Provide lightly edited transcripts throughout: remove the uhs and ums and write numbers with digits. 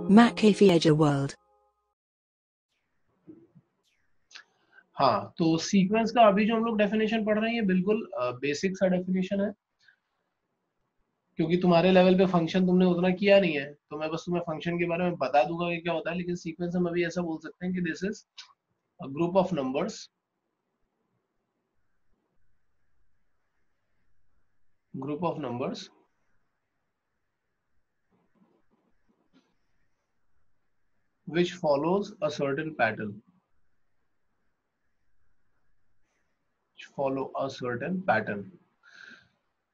McAfee World। हाँ, तो sequence का अभी जो हम लोग डेफिनेशन पढ़ रहे हैं ये बिल्कुल बेसिक सा डेफिनेशन है, क्योंकि तुम्हारे लेवल पे फंक्शन तुमने उतना किया नहीं है, तो मैं बस तुम्हें फंक्शन के बारे में बता दूंगा कि क्या होता है। लेकिन सीक्वेंस हम अभी ऐसा बोल सकते हैं कि this is a group of numbers, which follows a certain pattern,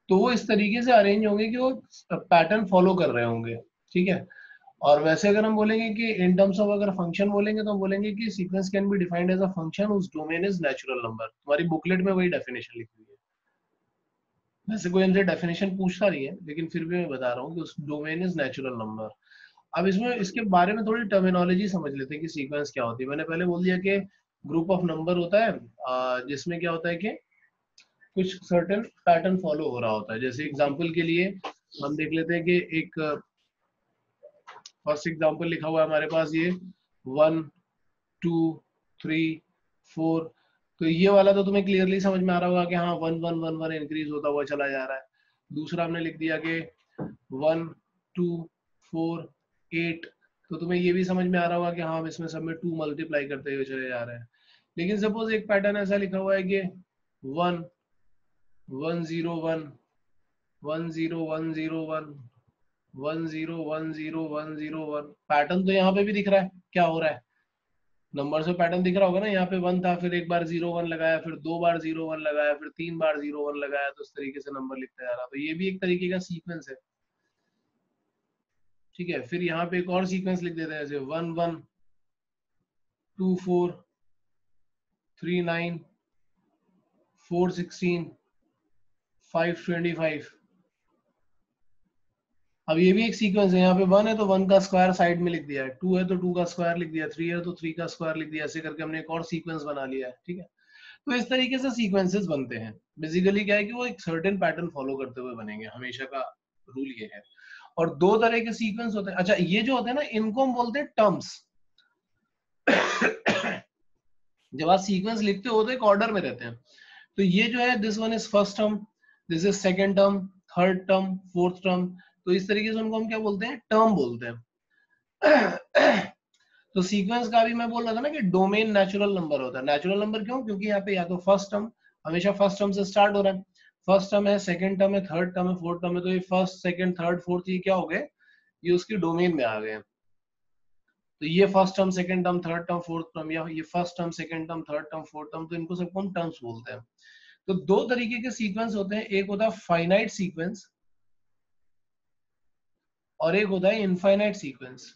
तो वो इस तरीके से अरेंज होंगे कि वो पैटर्न फॉलो कर रहे होंगे, ठीक है। और वैसे अगर हम बोलेंगे कि इन टर्म्स ऑफ अगर फंक्शन बोलेंगे तो हम बोलेंगे कि sequence can be defined as a function whose domain is natural number. तुम्हारी बुकलेट में वही डेफिनेशन लिखी हुई है, वैसे कोई हमसे डेफिनेशन पूछता नहीं है, लेकिन फिर भी मैं बता रहा हूँ कि उस डोमेन इज नेचुरल नंबर। अब इसमें इसके बारे में थोड़ी टर्मिनोलॉजी समझ लेते हैं कि सीक्वेंस क्या होती है। मैंने पहले बोल दिया कि ग्रुप ऑफ नंबर होता है जिसमें क्या होता है कि कुछ सर्टेन पैटर्न फॉलो हो रहा होता है। जैसे एग्जांपल के लिए हम देख लेते हैं कि एक फर्स्ट एग्जांपल लिखा हुआ है हमारे पास, ये 1 2 3 4। तो ये वाला तो तुम्हें क्लियरली समझ में आ रहा होगा कि हाँ 1 1 1 1 इंक्रीज होता हुआ चला जा रहा है। दूसरा हमने लिख दिया कि 1 2 4 8, तो तुम्हें ये भी समझ में आ रहा होगा कि हाँ हम इसमें सब में 2 मल्टीप्लाई करते हुए चले जा रहे हैं। लेकिन सपोज एक पैटर्न ऐसा लिखा हुआ है कि 1 1 0 1 1 0 1 0 1 1 0 1 0 1 0 1। पैटर्न तो यहाँ पे भी दिख रहा है, क्या हो रहा है, नंबर से पैटर्न दिख रहा होगा ना। यहाँ पे 1 था, फिर एक बार 0 1 लगाया, फिर 2 बार 0 1 लगाया, फिर 3 बार 0 1 लगाया, तो इस तरीके से नंबर लिखता जा रहा। तो ये भी एक तरीके का सीक्वेंस है, ठीक है। फिर यहाँ पे एक और सीक्वेंस लिख देते हैं, जैसे 1 1 2 4 3 9 4 16 5 25। अब ये भी एक सीक्वेंस है, यहाँ पे 1 है तो 1 का स्क्वायर साइड में लिख दिया है, 2 है तो 2 का स्क्वायर लिख दिया, 3 है तो 3 का स्क्वायर लिख दिया, ऐसे करके हमने एक और सीक्वेंस बना लिया है, ठीक है। तो इस तरीके से सीक्वेंसेस बनते हैं। बेसिकली क्या है कि वो एक सर्टेन पैटर्न फॉलो करते हुए बनेंगे, हमेशा का रूल ये है। और दो तरह के सीक्वेंस होते हैं। अच्छा, ये जो होते हैं ना, इनको हम बोलते हैं टर्म्स। जब आप सीक्वेंस लिखते हो तो एक ऑर्डर में रहते हैं। तो ये जो है, this one is first term, this is second term, third term, fourth term. तो इस तरीके से उनको हम क्या बोलते हैं, टर्म बोलते हैं। तो सीक्वेंस का भी मैं बोल रहा था ना कि डोमेन नेचुरल नंबर होता है। नेचुरल नंबर क्यों? क्योंकि यहाँ पे या तो फर्स्ट टर्म, हमेशा फर्स्ट टर्म से स्टार्ट हो रहा है। फर्स्ट टर्म है, सेकंड टर्म है, थर्ड टर्म है, फोर्थ टर्म है। तो ये फर्स्ट सेकंड थर्ड फोर्थ ये क्या हो गए, ये उसकी डोमेन में आ गए। तो ये first term, second term, third term, fourth term, या ये first term, second term, third term, fourth term, तो इनको सबको हम टर्म्स बोलते हैं। तो दो तरीके के सीक्वेंस होते हैं, एक होता है फाइनाइट सीक्वेंस और एक होता है इनफाइनाइट सीक्वेंस।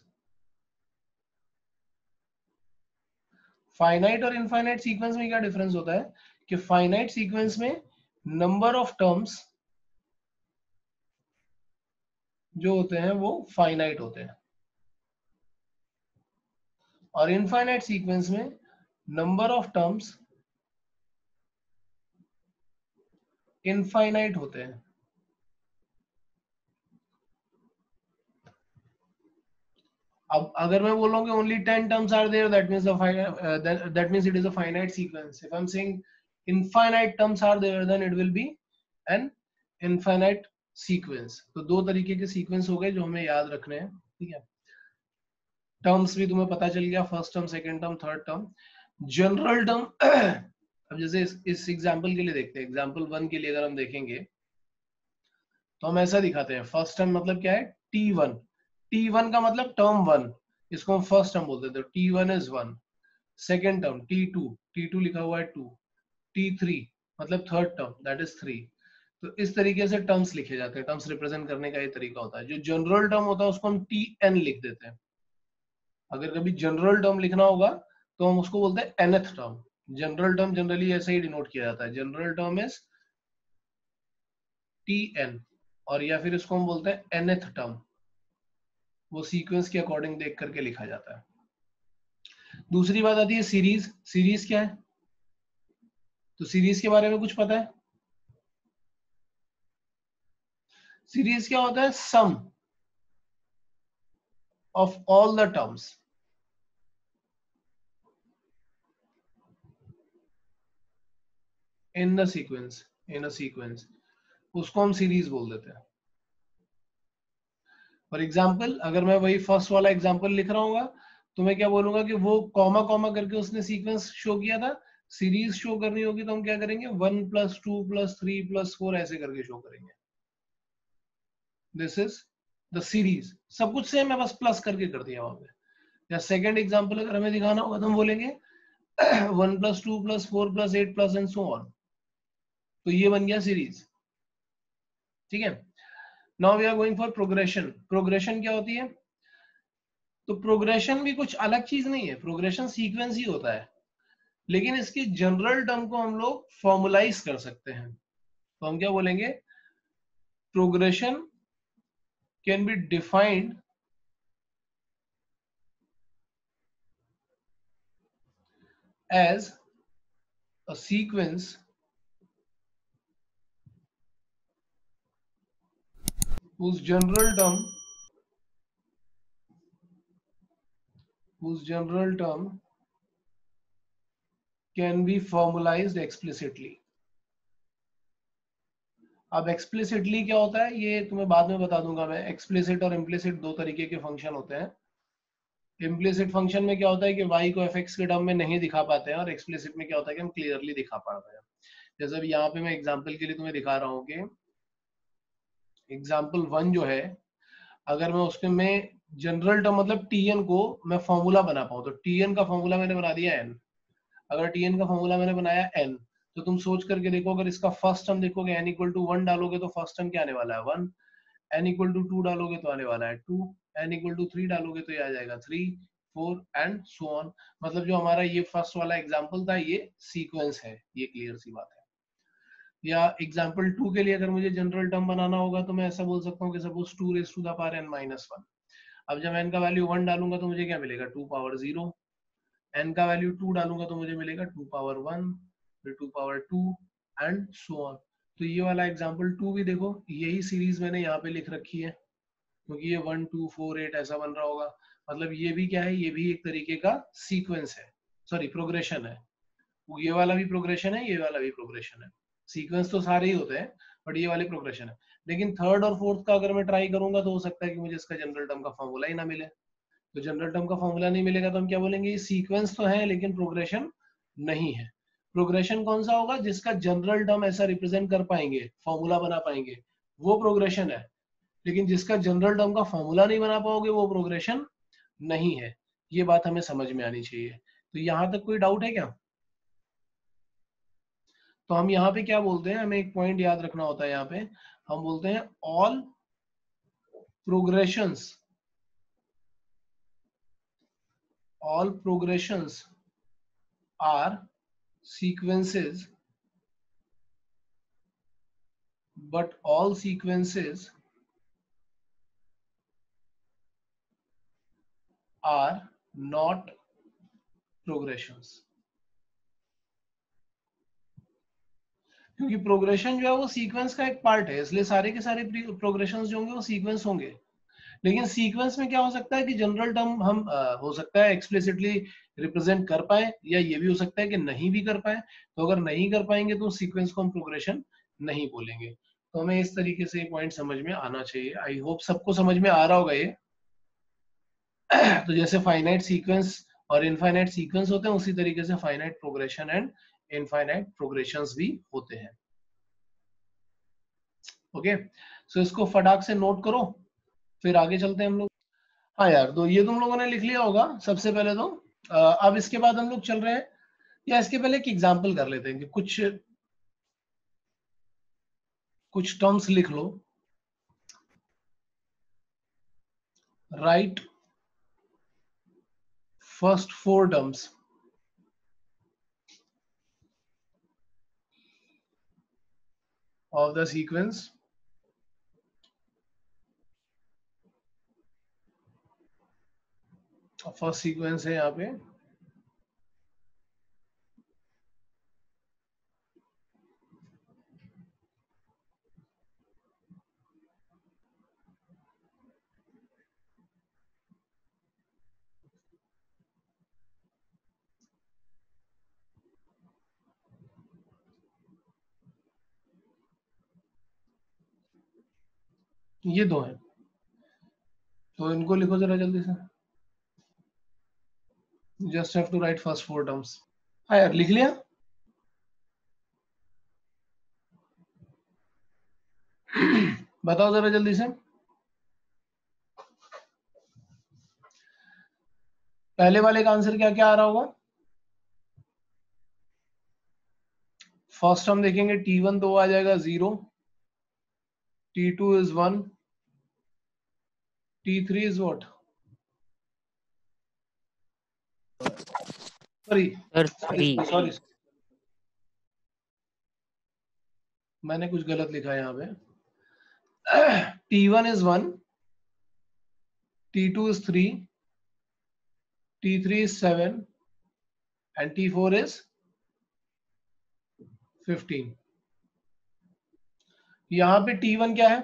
फाइनाइट और इनफाइनाइट सीक्वेंस में क्या डिफरेंस होता है कि फाइनाइट सीक्वेंस में नंबर ऑफ टर्म्स जो होते हैं वो फाइनाइट होते हैं, और इनफाइनाइट सीक्वेंस में नंबर ऑफ टर्म्स इनफाइनाइट होते हैं। अब अगर मैं बोल रहा हूँ कि only 10 terms are there, that means that means it is a finite sequence. If I am saying infinite terms are there, then it will B an infinite sequence. तो दो तरीके के सीक्वेंस हो गए जो हमें याद रखने हैं, ठीक है। टर्म्स भी तुम्हें पता चल गया, first term, second term, third term, general term. अब जैसे इस एग्जांपल के लिए देखते हैं, एग्जांपल 1 के लिए अगर हम देखेंगे तो हम ऐसा दिखाते हैं। फर्स्ट टर्म मतलब क्या है, T1। T1 का मतलब टर्म 1, इसको हम फर्स्ट टर्म बोलते हैं, तो T1 is 1। Second term T2, T2 लिखा हुआ है 2। T3 मतलब थर्ड टर्म, दैट इज 3। तो इस तरीके से टर्म्स लिखे जाते हैं, टर्म्स रिप्रेजेंट करने का ये तरीका होता है। जो जनरल टर्म होता है उसको हम Tn लिख देते हैं। अगर कभी जनरल टर्म लिखना होगा तो हम उसको बोलते हैं nth term. General term generally ऐसे ही डिनोट किया जाता है, जनरल टर्म इज Tn, और या फिर इसको हम बोलते हैं nth टर्म। वो सीक्वेंस के अकॉर्डिंग देख करके लिखा जाता है। दूसरी बात आती है सीरीज। सीरीज क्या है? तो सीरीज के बारे में कुछ पता है? सीरीज क्या होता है? सम। of all the terms in the sequence, उसको हम सीरीज बोल देते हैं. फॉर एग्जाम्पल अगर मैं वही फर्स्ट वाला एग्जाम्पल लिख रहा हूँ तो मैं क्या बोलूंगा कि वो कॉमा कॉमा करके उसने सीक्वेंस शो किया था, सीरीज शो करनी होगी तो हम क्या करेंगे 1+2+3+4 ऐसे करके शो करेंगे. This is the series. सब कुछ सेम है, बस प्लस करके कर दिया वहां पे. या सेकंड एग्जांपल अगर हमें दिखाना होगा तो हम बोलेंगे 1+2+4+8+ एंड सो ऑन. तो ये बन गया सीरीज. ठीक है. Now we are going for progression. Progression क्या होती है? तो प्रोग्रेशन भी कुछ अलग चीज नहीं है, प्रोग्रेशन सीक्वेंस ही होता है, लेकिन इसकी जनरल टर्म को हम लोग फॉर्मुलाइज कर सकते हैं. तो हम क्या बोलेंगे? Progression can be defined as a sequence whose general term can be formalized explicitly. अब explicitly क्या होता है ये तुम्हें बाद में बता दूंगा मैं. explicit और implicit दो तरीके के फंक्शन होते हैं. implicit फंक्शन में क्या होता है कि y को fx के टर्म में नहीं दिखा पाते हैं, और explicit में क्या होता है कि हम क्लियरली दिखा पाते हैं. जैसे अभी यहाँ पे मैं एग्जाम्पल के लिए तुम्हें दिखा रहा हूँ कि एग्जाम्पल 1 जो है, अगर मैं उसके में जनरल टर्म मतलब tn को मैं फॉर्मूला बना पाऊँ, तो tn का फॉर्मूला मैंने बना दिया n. अगर tn का फॉर्मूला मैंने बनाया n, तो तुम सोच करके देखो, अगर इसका फर्स्ट टर्म देखोगे n इक्वल टू 1 डालोगे तो फर्स्ट टर्म क्या आने वाला है 1. n इक्वल टू 2 डालोगे तो आने वाला है 2. n इक्वल टू 3 डालोगे तो ये आ जाएगा 3, 4 एंड सो ऑन. मतलब जो हमारा ये फर्स्ट वाला एग्जांपल था ये सीक्वेंस है, ये क्लियर सी बात है. या एग्जांपल 2 के लिए अगर मुझे जनरल टर्म बनाना होगा तो मैं ऐसा बोल सकता हूँ कि suppose 2 raise to the power n-1. अब जब n का वैल्यू 1 डालूंगा तो मुझे क्या मिलेगा 2 पावर 0. n का वैल्यू 2 डालूंगा तो मुझे मिलेगा 2 पावर 1, फिर 2 पावर 2 एंड सो ऑन. तो ये वाला एग्जांपल 2 भी देखो, यही सीरीज मैंने यहाँ पे लिख रखी है, क्योंकि ये 1 2 4 8 ऐसा बन रहा होगा. मतलब ये भी क्या है, ये भी एक तरीके का सीक्वेंस है, सॉरी प्रोग्रेशन है. ये वाला भी प्रोग्रेशन है, ये वाला भी प्रोग्रेशन है. सीक्वेंस तो सारे ही होते हैं, बट ये वाले प्रोग्रेशन है. लेकिन थर्ड और फोर्थ का अगर मैं ट्राई करूंगा तो हो सकता है कि मुझे इसका जनरल टर्म का फॉर्मूला ही ना मिले. तो जनरल टर्म का फॉर्मूला नहीं मिलेगा तो हम क्या बोलेंगे, ये सीक्वेंस तो है लेकिन प्रोग्रेशन नहीं है. प्रोग्रेशन कौन सा होगा? जिसका जनरल टर्म ऐसा रिप्रेजेंट कर पाएंगे, फॉर्मूला बना पाएंगे, वो प्रोग्रेशन है. लेकिन जिसका जनरल टर्म का फॉर्मूला नहीं बना पाओगे वो प्रोग्रेशन नहीं है. ये बात हमें समझ में आनी चाहिए. तो यहां तक कोई डाउट है क्या? तो हम यहाँ पे क्या बोलते हैं, हमें एक पॉइंट याद रखना होता है. यहाँ पे हम बोलते हैं all progressions, all progressions are sequences, but all sequences are not progressions. क्योंकि प्रोग्रेशन जो है वो सीक्वेंस का एक पार्ट है, इसलिए सारे के सारे प्रोग्रेशंस जो होंगे वो सीक्वेंस होंगे. लेकिन सीक्वेंस में क्या हो सकता है कि जनरल टर्म हम हो सकता है एक्सप्लिसिटली रिप्रेजेंट कर पाए, या ये भी हो सकता है कि नहीं भी कर पाए. तो अगर नहीं कर पाएंगे तो सीक्वेंस को हम प्रोग्रेशन नहीं बोलेंगे. तो हमें इस तरीके से पॉइंट समझ में आना चाहिए. आई होप सबको समझ में आ रहा होगा ये. तो जैसे फाइनाइट सीक्वेंस और इनफाइनाइट सीक्वेंस होते हैं, उसी तरीके से finite progression and infinite progressions भी होते हैं. ओके, सो इसको फटाक से नोट करो, फिर आगे चलते हैं हम लोग. हाँ यार, तो ये तुम लोगों ने लिख लिया होगा सबसे पहले तो. अब इसके बाद हम लोग चल रहे हैं, या इसके पहले एक एग्जांपल कर लेते हैं कि कुछ कुछ टर्म्स लिख लो. Write first 4 terms of the sequence. First sequence है यहाँ पे ये दो हैं, तो इनको लिखो जरा जल्दी से। Just have to write first 4 terms. हाँ यार, लिख लिया। बताओ जरा जल्दी से। पहले वाले का आंसर क्या क्या आ रहा होगा? फर्स्ट हम देखेंगे, T1 तो आ जाएगा 0, T2 is 1, T3 is what? Sir 3। Sorry, मैंने कुछ गलत लिखा है यहाँ पे। T1 is 1, T2 is 3, T3 is 7 and T4 is 15। यहाँ पे T1 क्या है?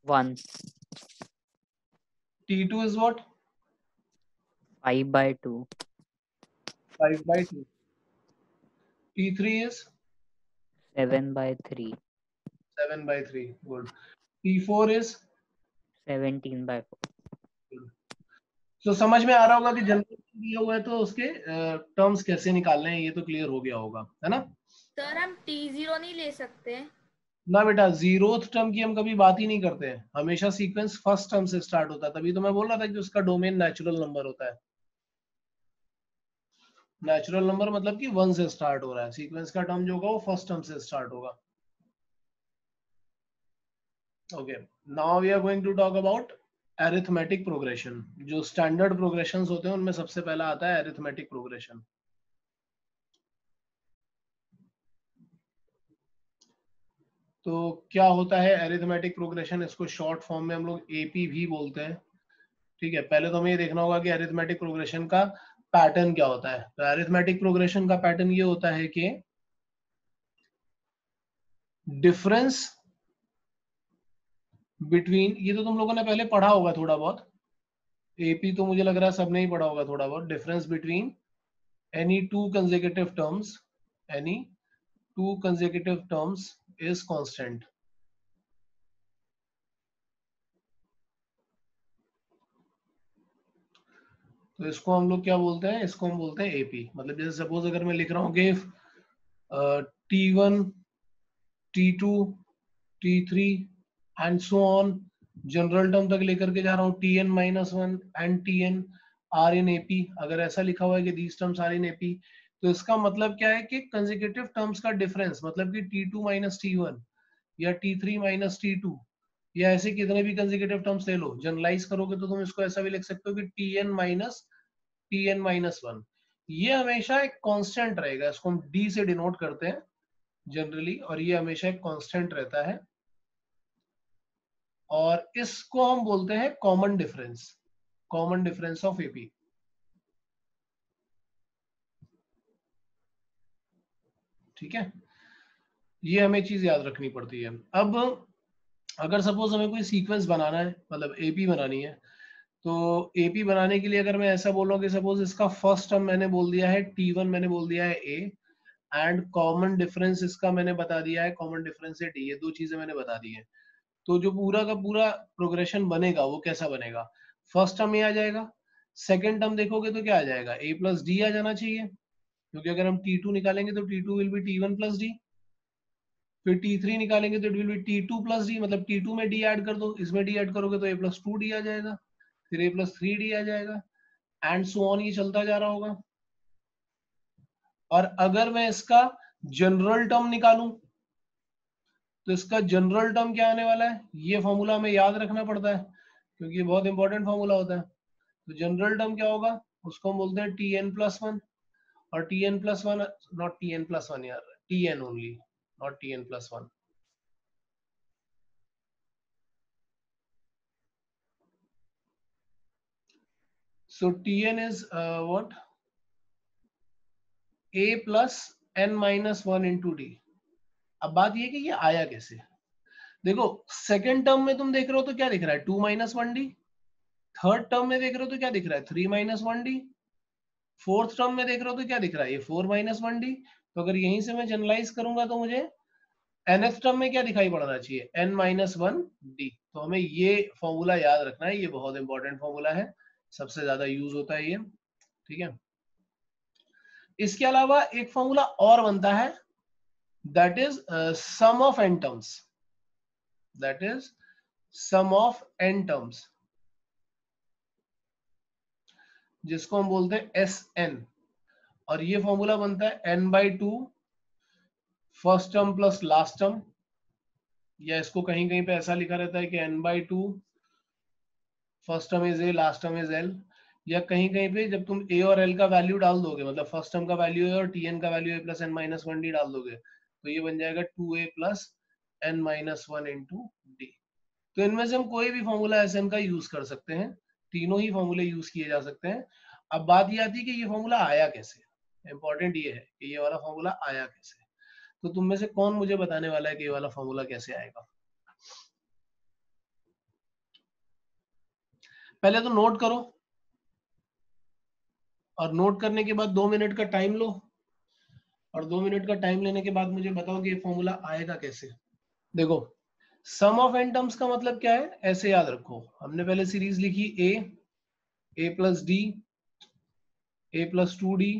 1 T2 is what? 5/2 5/2। T3 is 7/3 7/3। Good। T4 is 17/4। तो समझ में आ रहा होगा कि जनरल दिया हुआ है तो उसके टर्म्स कैसे निकालने हैं, ये तो क्लियर हो गया होगा, है ना? सर हम T0 नहीं ले सकते? ना बेटा, जीरोथ टर्म की हम कभी बात ही नहीं करते हैं, हमेशा सीक्वेंस फर्स्ट टर्म से स्टार्ट होता है। तभी तो मैं बोल रहा था कि उसका डोमेन नेचुरल नंबर होता है। नेचुरल नंबर मतलब कि 1 से स्टार्ट हो रहा है, सीक्वेंस का टर्म जो होगा वो फर्स्ट टर्म से स्टार्ट होगा। Okay, now we are going to talk about arithmetic progression. जो स्टैंडर्ड प्रोग्रेशंस होते हैं उनमें सबसे पहला आता है अरिथमेटिक प्रोग्रेशन। तो क्या होता है अरिथमेटिक प्रोग्रेशन? इसको शॉर्ट फॉर्म में हम लोग एपी भी बोलते हैं। ठीक है, पहले तो हमें ये देखना होगा कि अरिथमेटिक प्रोग्रेशन का पैटर्न क्या होता है। तो अरिथमेटिक प्रोग्रेशन का पैटर्न ये होता है कि डिफरेंस बिटवीन, ये तो तुम लोगों ने पहले पढ़ा होगा थोड़ा बहुत, एपी तो मुझे लग रहा है सबने ही पढ़ा होगा थोड़ा बहुत। Difference between any two consecutive terms, any two consecutive terms is constant। तो इसको हम लोग क्या बोलते हैं? इसको हम बोलते हैं एपी। मतलब जैसे सपोज अगर मैं लिख रहा हूँ कि T1, T2, T3 and so on, general term तक लेकर के जा रहा हूँ, Tn-1 and Tn are in AP. अगर ऐसा लिखा हुआ है कि these terms are in AP, तो इसका मतलब क्या है कि कंसेक्यूटिव टर्म्स का डिफरेंस, मतलब कि T2 माइनस T1 या T3 माइनस T2, या ऐसे कितने भी कंसेक्यूटिव टर्म्स ले लो, जनरलाइज करोगे तो तुम इसको ऐसा भी लिख सकते हो कि Tn-1 ये हमेशा एक कांस्टेंट रहेगा। इसको हम D से डिनोट करते हैं जनरली, और ये हमेशा एक कांस्टेंट रहता है, और इसको हम बोलते हैं common difference, common difference of AP. ठीक है, ये हमें चीज याद रखनी पड़ती है। अब अगर सपोज हमें कोई सीक्वेंस बनाना है, मतलब एपी बनानी है, तो एपी बनाने के लिए अगर मैं ऐसा बोल रहा हूँ कि सपोज इसका फर्स्ट टर्म मैंने बोल दिया है T1, मैंने बोल दिया है ए, एंड कॉमन डिफरेंस इसका मैंने बता दिया है, कॉमन डिफरेंस है डी, ये दो चीजें मैंने बता दी है। तो जो पूरा का पूरा प्रोग्रेशन बनेगा वो कैसा बनेगा? फर्स्ट टर्म ए आ जाएगा, सेकेंड टर्म देखोगे तो क्या आ जाएगा? ए प्लस डी आ जाना चाहिए, क्योंकि अगर हम T2 निकालेंगे तो T2 will be T1 plus D. फिर T3 निकालेंगे तो it will B T2 plus D, मतलब T2 में डी ऐड कर दो, इसमें डी ऐड करोगे तो ए प्लस 2 डी आ जाएगा, फिर ए प्लस 3 डी आ जाएगा, एंड सो ऑन, ये चलता जा रहा होगा। और अगर मैं इसका जनरल टर्म निकालूं, तो इसका जनरल टर्म क्या आने वाला है? ये फॉर्मूला हमें याद रखना पड़ता है, क्योंकि ये बहुत इंपॉर्टेंट फॉर्मूला होता है। तो जनरल टर्म क्या होगा? उसको हम बोलते हैं Tn+1, और Tn+1, नॉट Tn+1 यार, Tn only, not Tn+1। So Tn is what? A plus n-1 into d। अब बात ये कि ये आया कैसे? देखो, सेकेंड टर्म में तुम देख रहे हो तो क्या दिख रहा है? 2-1d। थर्ड टर्म में देख रहे हो तो क्या दिख रहा है? 3-1d। फोर्थ टर्म में देख रहे हो तो क्या दिख रहा है? ये 4-1d। तो अगर यहीं से मैं जनरलाइज करूंगा तो मुझे nth टर्म में क्या दिखाई पड़ना चाहिए, n माइनस वन डी। तो हमें ये फॉर्मूला याद रखना है, ये बहुत इंपॉर्टेंट फॉर्मूला है, सबसे ज्यादा यूज होता है ये, ठीक है। इसके अलावा एक फॉर्मूला और बनता है, that is sum of n terms, that is sum of n terms, जिसको हम बोलते हैं Sn। और ये फॉर्मूला बनता है n/2 first term plus last term, या इसको कहीं कहीं पे ऐसा लिखा रहता है कि n/2 first term is a last term is L, या कहीं कहीं पे जब तुम a और l का वैल्यू डाल दोगे, मतलब फर्स्ट टर्म का वैल्यू है और tn का वैल्यू है plus n minus one D डाल दोगे, तो ये बन जाएगा 2a plus n minus one into D. तो इनमें से हम कोई भी फॉर्मूला Sn का यूज कर सकते हैं, तीनों ही फॉर्मूले यूज किए जा सकते हैं। अब बात ये आती है कि ये फॉर्मूला आया कैसे, इंपॉर्टेंट ये है कि ये वाला फॉर्मूला आया कैसे। तो तुम में से कौन मुझे बताने वाला है कि ये वाला फॉर्मूला कैसे आएगा? पहले तो नोट करो, और नोट करने के बाद 2 मिनट का टाइम लो, और 2 मिनट का टाइम लेने के बाद मुझे बताओ कि ये फॉर्मूला आएगा कैसे। देखो, सम ऑफ एन टर्म्स का मतलब क्या है, ऐसे याद रखो, हमने पहले सीरीज लिखी a plus d, a plus two d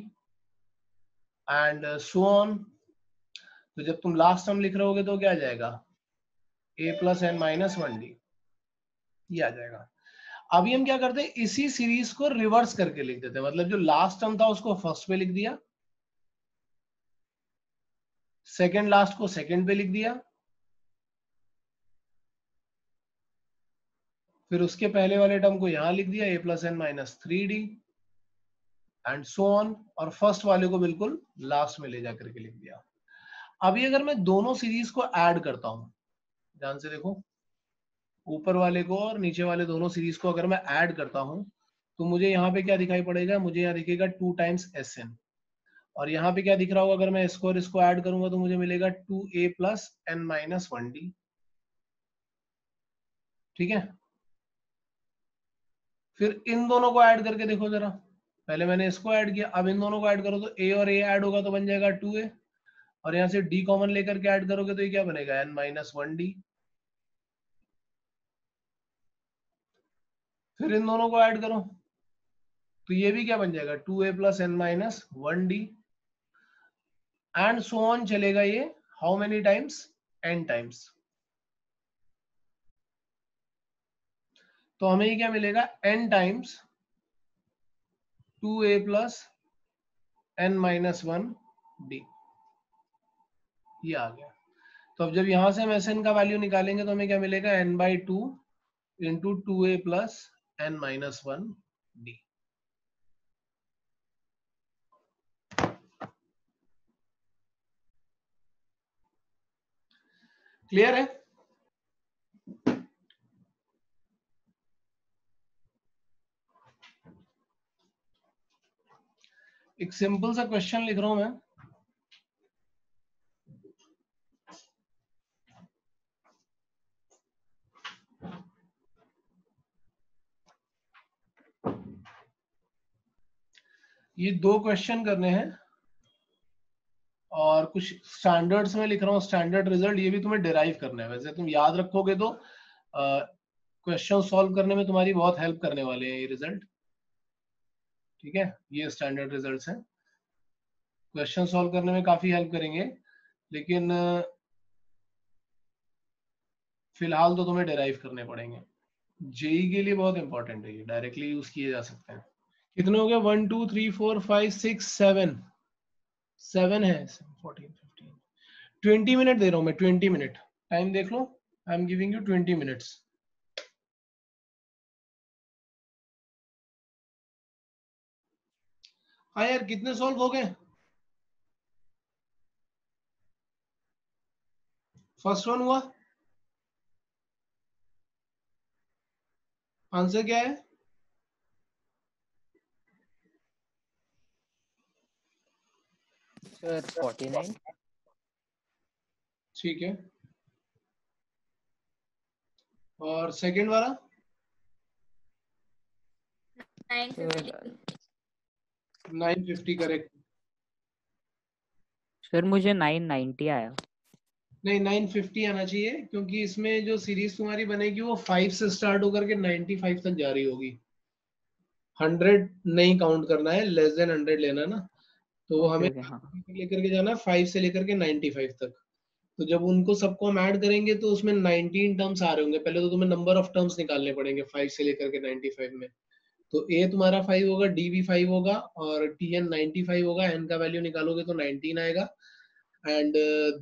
and so on. तो जब तुम लास्ट टर्म लिख रहे होगे तो क्या आ जाएगा, a plus n minus one d, ये आ जाएगा। अभी हम क्या करते हैं, इसी सीरीज को रिवर्स करके लिख देते हैं, मतलब जो लास्ट टर्म था उसको फर्स्ट पे लिख दिया, सेकंड लास्ट को सेकंड पे लिख दिया, फिर उसके पहले वाले टर्म को यहां लिख दिया, a plus n minus three d and so on, और फर्स्ट वाले को बिल्कुल लास्ट में ले जाकर के लिख दिया। अभी अगर मैं दोनों सीरीज को ऐड करता हूं, ध्यान से देखो, ऊपर वाले को और नीचे वाले दोनों सीरीज को अगर मैं ऐड करता हूं, तो मुझे यहाँ पे क्या दिखाई पड़ेगा, मुझे यहाँ दिखेगा 2 टाइम्स Sn, और यहाँ पे क्या दिख रहा होगा, अगर मैं इसको और इसको ऐड करूंगा तो मुझे मिलेगा 2a plus n minus one d, ठीक है। फिर इन दोनों को ऐड करके देखो जरा, पहले मैंने इसको ऐड किया, अब इन दोनों को ऐड करो तो a और a ऐड होगा तो बन जाएगा 2a, और यहाँ से d कॉमन लेकर के ऐड करोगे तो ये क्या बनेगा, n माइनस वन डी। फिर इन दोनों को ऐड करो तो ये भी क्या बन जाएगा, 2a plus n minus one d, and so on चलेगा ये, how many times, n times. तो हमें ये क्या मिलेगा, n times 2a plus n minus one d, ये आ गया। तो अब जब यहां से हम Sn का वैल्यू निकालेंगे तो हमें क्या मिलेगा, n/2 into 2a plus n minus one d. Clear है? एक सिंपल सा क्वेश्चन लिख रहा हूं मैं, ये 2 क्वेश्चन करने हैं और कुछ स्टैंडर्ड्स में लिख रहा हूँ, स्टैंडर्ड रिजल्ट, ये भी तुम्हें डिराइव करना है। वैसे तुम याद रखोगे तो क्वेश्चन सॉल्व करने में तुम्हारी बहुत हेल्प करने वाले हैं ये रिजल्ट, ठीक है। ये स्टैंडर्ड रिजल्ट्स हैं, क्वेश्चन सॉल्व करने में काफी हेल्प करेंगे, लेकिन फिलहाल तो तुम्हें डिराइव करने पड़ेंगे। जेई के लिए बहुत इंपॉर्टेंट है, ये डायरेक्टली यूज किए जा सकते हैं। कितने हो गए, 1 2 3 4 5 6 7, 7 है, 14 15, 20 मिनट दे रहा हूं मैं, 20 मिनट टाइम देख लो, I am giving you 20 minutes. हाँ यार, कितने सॉल्व हो गए, फर्स्ट वन हुआ, आंसर क्या है, सर 49। ठीक है। और सेकंड वाला 950। 950, करेक्ट। सर मुझे 990 आया। नहीं 950 आना चाहिए, क्योंकि इसमें जो सीरीज तुम्हारी बनेगी वो 5 से स्टार्ट होकर के 95 तक जा रही होगी। 100 नहीं काउंट करना है, लेस देन 100 लेना ना, तो ओके हमें ओके हाँ लेकर के जाना है 5 से लेकर के 95 तक। तो जब उनको सबको हम ऐड करेंगे तो उसमें 19 टर्म्स आ रहे होंगे। पहले तो तुम्हें नंबर ऑफ टर्म्स निकालने पड़ेंगे 5 से लेकर के 95 में। तो ए तुम्हारा 5 होगा, डी भी 5 होगा, और टी एन 95 होगा। एन का वैल्यू निकालोगे तो 19 आएगा। एंड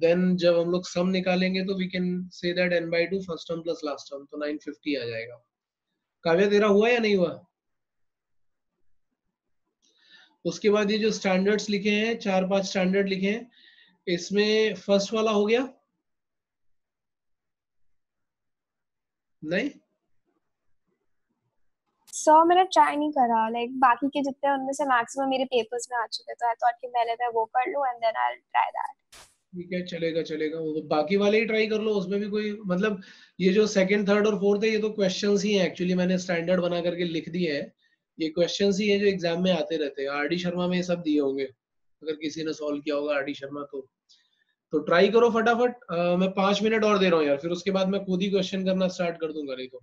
देन जब हम लोग सम निकालेंगे तो we can say that n by 2 first term plus last term, तो 950 आ जाएगा। काव्य तेरा हुआ या नहीं हुआ? उसके बाद ये जो स्टैंडर्ड्स लिखे हैं, 4-5 स्टैंडर्ड लिखे हैं, इसमें फर्स्ट वाला हो गया? नहीं सो मैंने ट्राई नहीं करा, लाइक बाकी के जितने उनमें से मैक्सिमम मेरे पेपर्स में आ चुके, तो आई थॉट कि पहले मैं वो कर लूं and then I will try that. ठीक है, चलेगा चलेगा, वो बाकी वाले ही ट्राई कर लो, उसमें भी कोई मतलब, ये जो सेकंड थर्ड और फोर्थ है ये तो क्वेश्चंस ही हैं एक्चुअली, मैंने स्टैंडर्ड बना करके लिख दिए हैं। ये क्वेश्चंस ही है जो एग्जाम में आते रहते हैं। आर डी शर्मा में ये सब दिए होंगे, अगर किसी ने सॉल्व किया होगा आर डी शर्मा तो ट्राई करो फटाफट। मैं 5 मिनट और दे रहा हूँ यार, फिर उसके बाद मैं खुद ही क्वेश्चन करना स्टार्ट कर दूंगा, नहीं तो।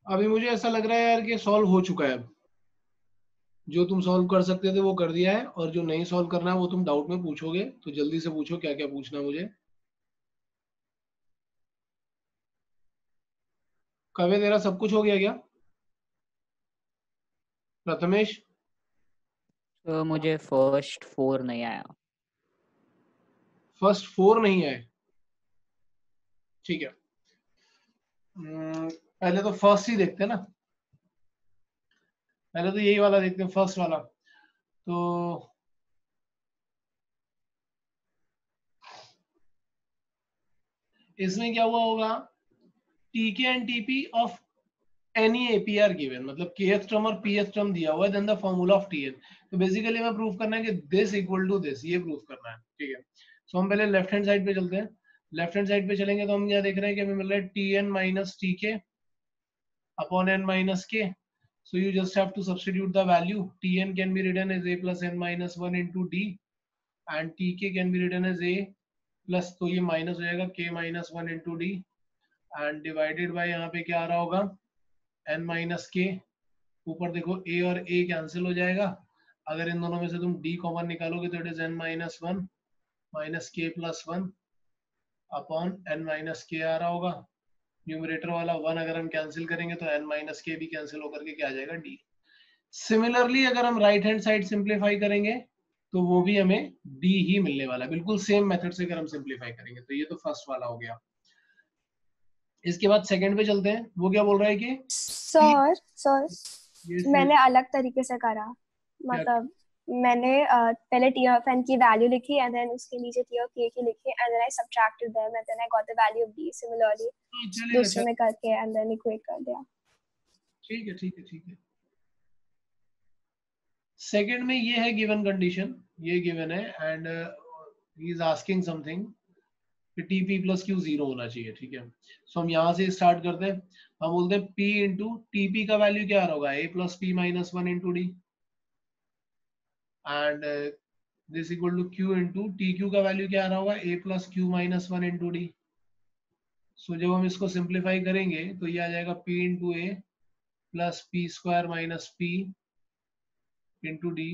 अभी मुझे ऐसा लग रहा है यार कि सॉल्व हो चुका है। अब जो तुम सॉल्व कर सकते थे वो कर दिया है, और जो नहीं सॉल्व करना है वो तुम डाउट में पूछोगे, तो जल्दी से पूछो क्या क्या पूछना है मुझे। कवे तेरा सब कुछ हो गया क्या? प्रथमेश? तो मुझे फर्स्ट 4 नहीं आया। फर्स्ट 4 नहीं आए? ठीक है। पहले तो फर्स्ट ही देखते हैं ना, पहले तो यही वाला देखते हैं, फर्स्ट वाला। तो इसमें क्या हुआ होगा, t k and t p of any AP are given, मतलब kth टर्म और pth टर्म दिया हुआ है, then the formula of tn। तो बेसिकली हमें प्रूफ करना है कि दिस इक्वल टू दिस, ये प्रूफ करना है, ठीक है। सो हम पहले लेफ्ट हैंड साइड पे चलते हैं। लेफ्ट हैंड साइड पे चलेंगे तो हम क्या देख रहे हैं कि हमें मिल रहा है tn minus tk upon n minus k। So you just have to substitute the value. Tn can be written as a plus n minus 1 into d, and tk can be written as a plus, तो ये minus हो जाएगा k minus 1 into d, and divided by यहाँ पे क्या आ रहा होगा n minus k। ऊपर देखो a और a कैंसिल हो जाएगा, अगर इन दोनों में से तुम d कॉमन निकालोगे तो it is n minus 1 minus k plus 1 upon n minus k आ रहा होगा। न्यूमरेटर वाला 1 अगर हम कैंसिल करेंगे तो n minus k भी कैंसिल होकर के क्या आ जाएगा, d। सिमिलरली अगर हम राइट हैंड साइड सिंप्लीफाई करेंगे तो वो भी हमें d ही मिलने वाला है, बिल्कुल सेम मेथड से अगर हम सिंप्लीफाई करेंगे। तो ये तो फर्स्ट वाला हो गया। इसके बाद सेकंड पे चलते हैं। वो क्या बोल रहा है कि सर ये मैंने अलग तरीके से करा, क्या? मतलब मैंने पहले टी ऑफ एन की वैल्यू लिखी एंड देन उसके नीचे टी ऑफ के की लिखी and then I subtracted them and then I got the value of d. Similarly चलेगा दूसरे में करके एंड देन इक्वेट कर दिया। ठीक है ठीक है ठीक है। सेकंड में ये है गिवन कंडीशन, ये गिवन है, and he is asking something कि टीपी प्लस क्यू 0 होना चाहिए, ठीक है। सो हम यहाँ से स्टार्ट करते हैं। हम बोलते हैं p इंटू टीपी का वैल्यू क्या होगा, a plus p minus 1 into d, and this equal to q into t q का वैल्यू क्या आ रहा होगा, a plus q minus 1 into d. So जब हम इसको सिंप्लीफाई करेंगे तो ये आ जाएगा p into a plus p square minus p into d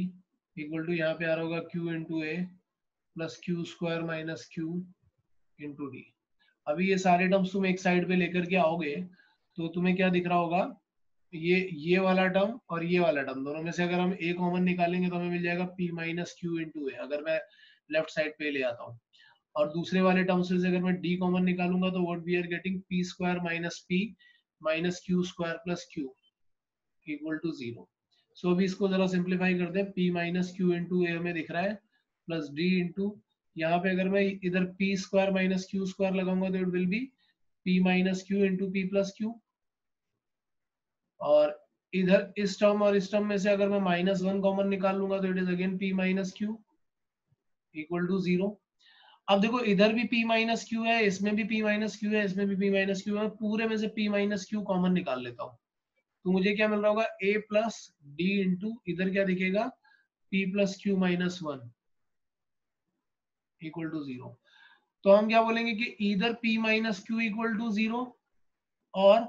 equal to, यहाँ पे आ रहा होगा q into a plus q square minus q into d. अभी ये सारे टर्म्स तुम एक साइड पे लेकर के आओगे तो तुम्हें क्या दिख रहा होगा, ये वाला टर्म और ये वाला टर्म, दोनों में से अगर हम a कॉमन निकालेंगे तो हमें मिल जाएगा p माइनस क्यू इंटू ए, अगर मैं लेफ्ट साइड पे ले आता हूँ। और दूसरे वाले टर्म से अगर मैं d कॉमन निकालूंगा तो what we are getting p square minus p minus q square plus q equal to 0। So अभी इसको जरा सिंप्लीफाई करते हैं। p minus q into a हमें दिख रहा है प्लस d इंटू, यहाँ पे अगर मैं इधर p square minus q square लगाऊंगा तो it will B p minus q into p plus q, और इधर इस टर्म और इस टर्म में से अगर मैं माइनस 1 कॉमन निकाल लूंगा तो it is again p minus q equal to 0। अब देखो इधर भी p माइनस क्यू है, इसमें भी p माइनस क्यू है, इसमें भी p माइनस क्यू है, पूरे में से p माइनस क्यू कॉमन निकाल लेता हूँ। तो मुझे क्या मिल रहा होगा, a प्लस डी इंटू इधर क्या दिखेगा, p plus q minus one equal to 0। तो हम क्या बोलेंगे कि इधर p minus q equal to 0 और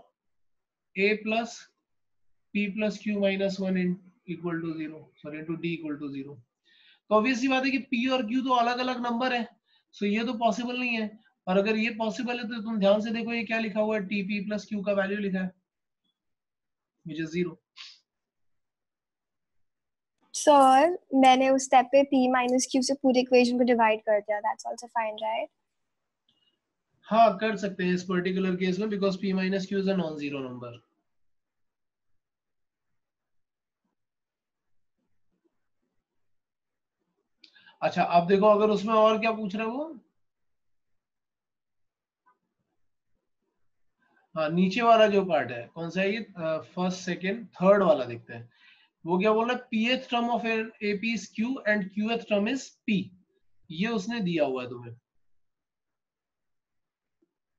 a plus p plus q minus one equal to 0, sorry into d equal to 0। तो ऑब्वियस सी बात है कि p और q तो अलग अलग नंबर है, सो ये तो पॉसिबल नहीं है। और अगर ये पॉसिबल है तो तुम ध्यान से देखो, ये क्या लिखा हुआ है, टी p प्लस क्यू का वैल्यू लिखा है विच इज 0। सर मैंने उस स्टेप पे p माइनस q से पूरी इक्वेशन को डिवाइड कर दिया, दैट्स आल्सो फाइन राइट? हाँ कर सकते हैं इस पर्टिकुलर केस में, because p minus Q is a non zero number. अच्छा अब देखो, अगर उसमें और क्या पूछ रहे हो, हाँ नीचे वाला जो पार्ट है कौन सा है ये, फर्स्ट सेकेंड थर्ड वाला देखते हैं। वो क्या बोल रहा है, pth term of A P is q and qth term is p, ये उसने दिया हुआ है तुम्हें।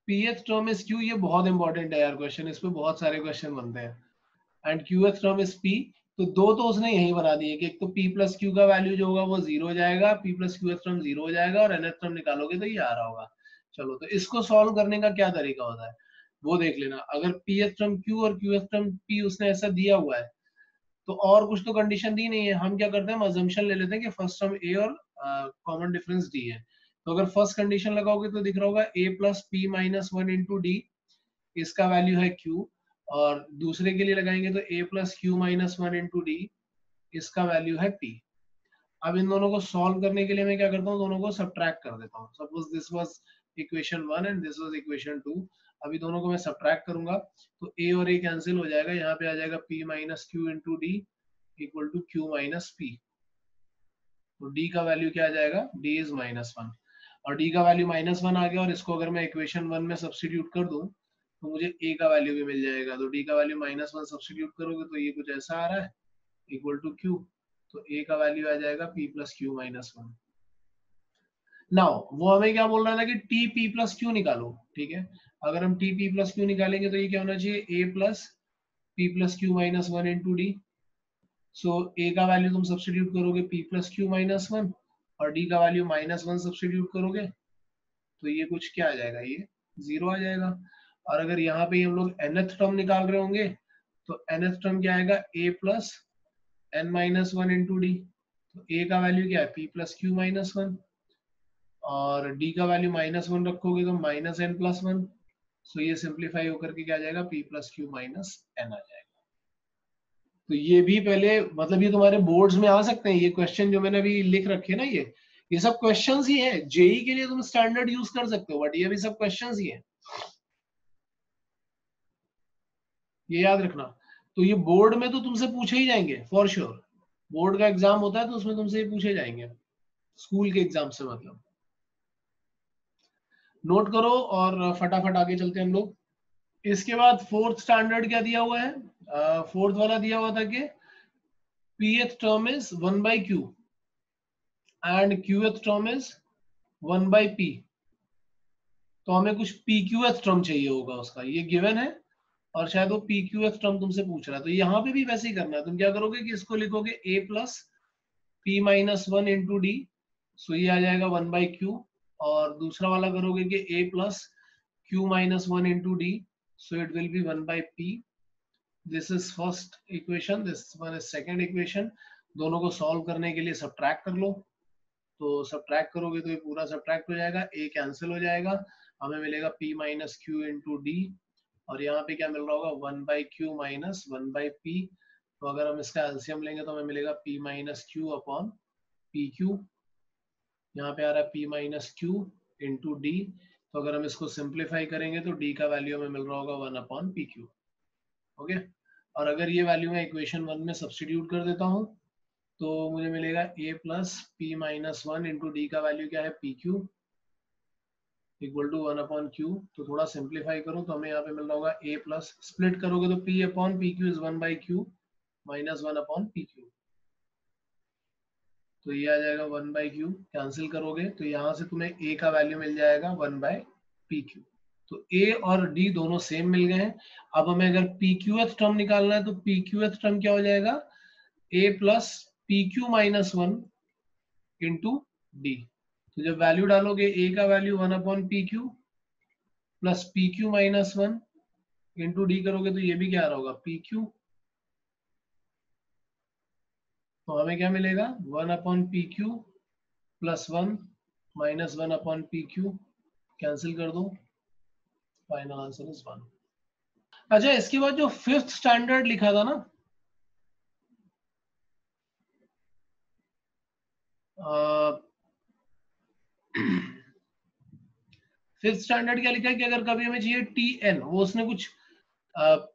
pth टर्म इज q, ये बहुत इंपॉर्टेंट है यार क्वेश्चन, इस पे बहुत सारे क्वेश्चन बनते हैं। And qth term is p, तो दो तो उसने यही बना दिए कि एक तो p प्लस क्यू का वैल्यू जो होगा वो 0 हो जाएगा, p प्लस qth टर्म 0 हो जाएगा और nth टर्म निकालोगे तो ये आ रहा होगा। चलो तो इसको सॉल्व करने का क्या तरीका होता है वो देख लेना। अगर pth टर्म q और qth टर्म p उसने ऐसा दिया हुआ है, तो और कुछ तो कंडीशन दी नहीं है, हम क्या करते हैं, अजम्पशन ले लेते हैं कि फर्स्ट टर्म a और कॉमन डिफरेंस d है। तो अगर फर्स्ट कंडीशन लगाओगे तो दिख रहा होगा a plus p minus one into D, इसका वैल्यू है q, और दूसरे के लिए लगाएंगे तो a plus q minus one into D, इसका वैल्यू है p। अब इन दोनों को सॉल्व करने के लिए मैं क्या करता हूँ, दोनों को सब्ट्रैक्ट कर देता हूँ। Suppose this was equation 1 and this was equation 2, अभी दोनों को मैं सब्ट्रैक्ट करूंगा तो a और a कैंसिल हो जाएगा, यहाँ पे आ जाएगा p minus q into d equal to q minus p. तो d का वैल्यू क्या आ जाएगा, d इज माइनस वन, और d का वैल्यू माइनस वन आ गया, और इसको अगर मैं इक्वेशन 1 में सब्स्टिट्यूट कर दूं तो मुझे a का वैल्यू भी मिल जाएगा। तो d का वैल्यू माइनस वन सब्स्टिट्यूट करोगे तो ये कुछ ऐसा आ रहा है इक्वल टू q, तो a का वैल्यू आ जाएगा p plus q minus one. Now वो हमें क्या बोल रहा था कि t p प्लस क्यू निकालो, ठीक है। अगर हम t p प्लस क्यू निकालेंगे तो ये क्या होना चाहिए, a plus p plus q minus one into d. So a का वैल्यू तुम सब्स्टिट्यूट करोगे p plus q minus one, और d का वैल्यू माइनस वन सब्स्टिट्यूट करोगे तो ये कुछ क्या आ जाएगा, ये 0 आ जाएगा। और अगर यहाँ पे हम लोग nth टर्म निकाल रहे होंगे तो nth टर्म क्या आएगा, a plus n minus one into D. तो a का वैल्यू क्या है, p plus q minus one, और d का वैल्यू माइनस वन रखोगे तो माइनस n प्लस वन। सो ये सिंप्लीफाई होकर के क्या आ जाएगा, p plus q minus n आ जाएगा। तो ये भी पहले मतलब ये तुम्हारे बोर्ड्स में आ सकते हैं, ये क्वेश्चन जो मैंने अभी लिख रखे ना, ये सब क्वेश्चंस ही है, जेई के लिए तुम स्टैंडर्ड यूज कर सकते हो, बट ये भी सब क्वेश्चंस ही है, ये याद रखना। तो ये बोर्ड में तो तुमसे पूछे ही जाएंगे फॉर श्योर, बोर्ड का एग्जाम होता है तो उसमें तुमसे ये पूछे जाएंगे, स्कूल के एग्जाम से मतलब। नोट करो और फटाफट आगे चलते हैं हम लोग। इसके बाद फोर्थ स्टैंडर्ड क्या दिया हुआ है, फोर्थ वाला दिया हुआ था कि pth term is 1 by q and qth term is 1 by p। तो हमें कुछ pqth टर्म चाहिए होगा उसका, ये गिवन है, और शायद वो pqth टर्म तुमसे पूछ रहा है। तो यहाँ पे भी वैसे ही करना है, तुम क्या करोगे कि इसको लिखोगे a plus p minus one into d, so ये आ जाएगा 1 by q, और दूसरा वाला करोगे कि a plus q minus one into d, so it will B 1 by p। This is first equation, this one is second equation. दोनों को सॉल्व करने के लिए सब्ट्रैक्ट कर लो, तो सब्ट्रैक्ट करोगे तो ये पूरा सब्ट्रैक्ट हो जाएगा, a कैंसिल हो जाएगा, हमें मिलेगा p minus q into D, और यहाँ पे क्या मिल रहा होगा, 1 by q minus 1 by p। तो अगर हम इसका एलसीएम लेंगे तो हमें मिलेगा p minus Q upon P Q, यहाँ पे आ रहा है p minus q into D. तो अगर हम इसको सिंप्लीफाई करेंगे तो d का वैल्यू हमें मिल रहा होगा 1 अपॉन पी क्यू, ओके। और अगर ये वैल्यू मैं इक्वेशन 1 में सब्स्टिट्यूट कर देता हूँ तो मुझे मिलेगा a plus p minus one into d का वैल्यू क्या है, p q equal to 1 upon q. तो थोड़ा सिंप्लीफाई करो तो हमें यहाँ पे मिल रहा होगा a प्लस, स्प्लिट करोगे तो p upon P Q is 1 by Q minus 1 upon P Q. तो ये आ जाएगा 1 बाई क्यू, कैंसिल करोगे तो यहाँ से तुम्हें a का वैल्यू मिल जाएगा 1 बाई पी क्यू। तो ए और डी दोनों सेम मिल गए हैं। अब हमें अगर PQth टर्म निकालना है तो PQth टर्म क्या हो जाएगा, a plus PQ minus 1 into D. तो जब वैल्यू डालोगे a का value 1/PQ plus PQ minus 1 into D करोगे तो ये भी क्या आ रहा होगा, PQ। तो हमें क्या मिलेगा, 1/PQ plus 1 minus 1/PQ, cancel कर दो, फाइनल आंसर इज 1। अच्छा, इसके बाद जो 5th स्टैंडर्ड लिखा था ना, फिफ्थ स्टैंडर्ड क्या लिखा है कि अगर कभी हमें चाहिए TN, वो उसने कुछ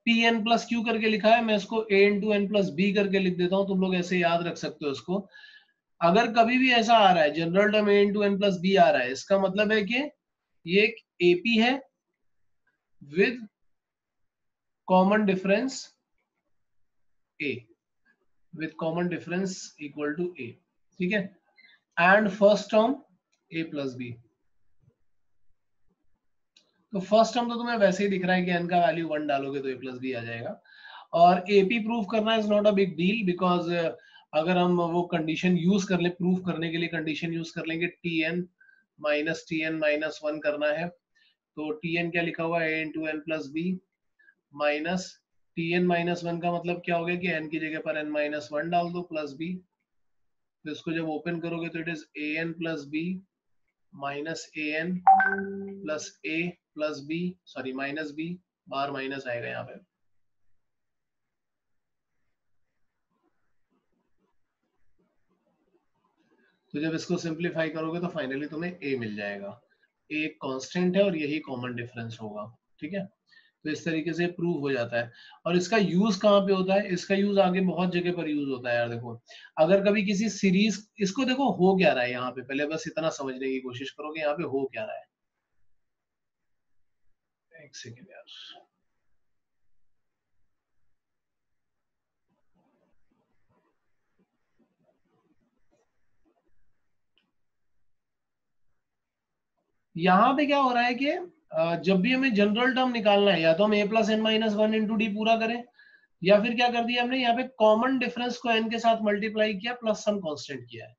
PN प्लस Q करके लिखा है, मैं इसको A into N plus B करके लिख देता हूं, तुम लोग ऐसे याद रख सकते हो इसको। अगर कभी भी ऐसा आ रहा है general term A into N plus B आ रहा है, इसका मतलब है कि ये एक AP है with common difference A, with common difference equal to A, ठीक है, and first term A plus B। तो फर्स्ट टर्म तो तुम्हें वैसे ही दिख रहा है कि n का वैल्यू 1 डालोगे तो A प्लस बी आ जाएगा। और AP प्रूव करना is not a big deal, because अगर हम वो कंडीशन यूज कर ले, प्रूव करने के लिए कंडीशन यूज कर लेंगे, TN माइनस 1 करना है, तो TN क्या लिखा हुआ है, A into N plus b minus TN minus 1 का मतलब क्या हो गया कि n की जगह पर n माइनस 1 डाल दो प्लस b। तो इसको जब ओपन करोगे तो it is AN plus b minus AN plus A plus B, sorry minus B, bar minus आएगा यहाँ पे। तो जब इसको सिंप्लीफाई करोगे तो फाइनली तुम्हें A मिल जाएगा। A एक कांस्टेंट है और यही कॉमन डिफरेंस होगा, ठीक है। तो इस तरीके से प्रूव हो जाता है। और इसका यूज कहाँ पे होता है, इसका यूज आगे बहुत जगह पर यूज होता है यार। देखो, अगर कभी किसी सीरीज, इसको देखो हो क्या रहा है यहाँ पे, पहले बस इतना समझने की कोशिश करो कि यहाँ पे हो क्या रहा है। एक सेकेंड यार, यहाँ पे क्या हो रहा है कि जब भी हमें जनरल टर्म निकालना है, या तो हम A plus N minus 1 into D पूरा करें, या फिर क्या कर दिया हमने यहाँ पे कॉमन डिफरेंस को n के साथ मल्टीप्लाई किया प्लस सम कांस्टेंट किया है।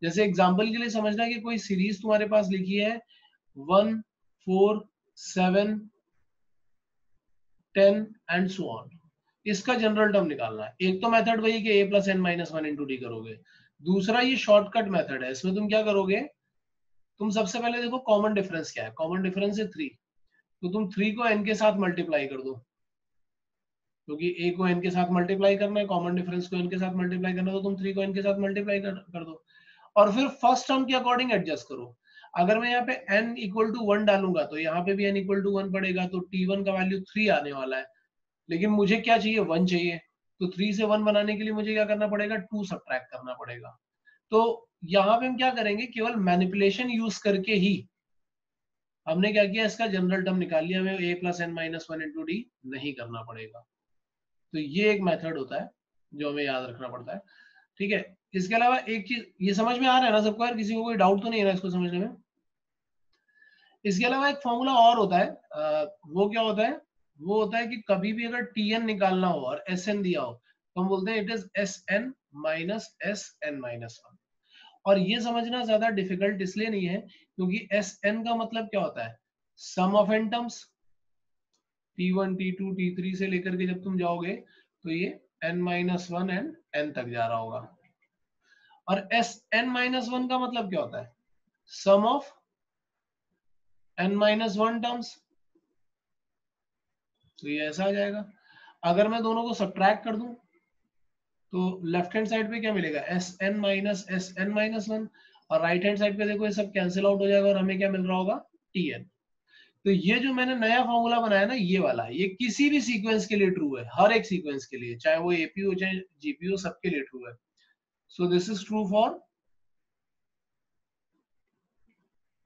जैसे एग्जांपल के लिए समझना कि कोई सीरीज तुम्हारे पास लिखी है 1 4 7 10 एंड सो ऑन, इसका जनरल टर्म निकालना है। एक तो मेथड वही कि A plus N minus 1 into D करोगे, दूसरा ये शॉर्टकट मेथड है, इसमें तुम क्या करोगे, तुम सबसे पहले देखो कॉमन डिफरेंस क्या है, कॉमन डिफरेंस है 3, तो तुम 3 को n के साथ मल्टीप्लाई कर दो, क्योंकि a को n के साथ मल्टीप्लाई करना है, कॉमन डिफरेंस को n के साथ मल्टीप्लाई करना है, तो तुम 3 को n के साथ मल्टीप्लाई कर दो, और फिर फर्स्ट टर्म के अकॉर्डिंग एडजस्ट करो। अगर मैं यहाँ पे n इक्वल टू 1 डालूंगा तो यहाँ पे भी n इक्वल टू 1 पड़ेगा, तो t1 का वैल्यू 3 आने वाला है, लेकिन मुझे क्या चाहिए, 1 चाहिए, तो 3 से 1 बनाने के लिए मुझे क्या करना पड़ेगा, 2 सब्ट्रैक्ट करना पड़ेगा। तो यहाँ पे हम क्या करेंगे, केवल मैनिपुलेशन यूज करके ही हमने क्या किया, इसका जनरल टर्म निकाल लिया, हमें A plus N minus 1 into D नहीं करना पड़ेगा। तो ये एक मेथड होता है जो हमें याद रखना पड़ता है, ठीक है। इसके अलावा एक चीज, ये समझ में आ रहा है ना सबको यार, किसी को कोई डाउट तो नहीं है ना इसको समझने में। इसके अलावा एक फॉर्मूला और होता है, वो क्या होता है, वो होता है कि कभी भी अगर TN निकालना हो और SN दिया हो तो हम बोलते हैं it is SN minus SN minus 1। और ये समझना ज्यादा डिफिकल्ट इसलिए नहीं है क्योंकि SN का मतलब क्या होता है, sum of n terms, T1 T2 T3 से लेकर के जब तुम जाओगे तो ये n माइनस 1 एंड n तक जा रहा होगा। और SN माइनस 1 का मतलब क्या होता है, sum of n minus 1 terms, तो ये ऐसा आ जाएगा। अगर मैं दोनों को सब्ट्रैक्ट कर दूं तो लेफ्ट हैंड साइड पे क्या मिलेगा, SN माइनस SN माइनस 1, और राइट हैंड साइड पे देखो ये सब कैंसिल आउट हो जाएगा और हमें क्या मिल रहा होगा, TN। तो ये जो मैंने नया फॉर्मूला बनाया ना, ये वाला, ये किसी भी सीक्वेंस के लिए ट्रू है, हर एक सीक्वेंस के लिए, चाहे वो AP हो चाहे GP हो, सबके लिए ट्रू है। So this is true for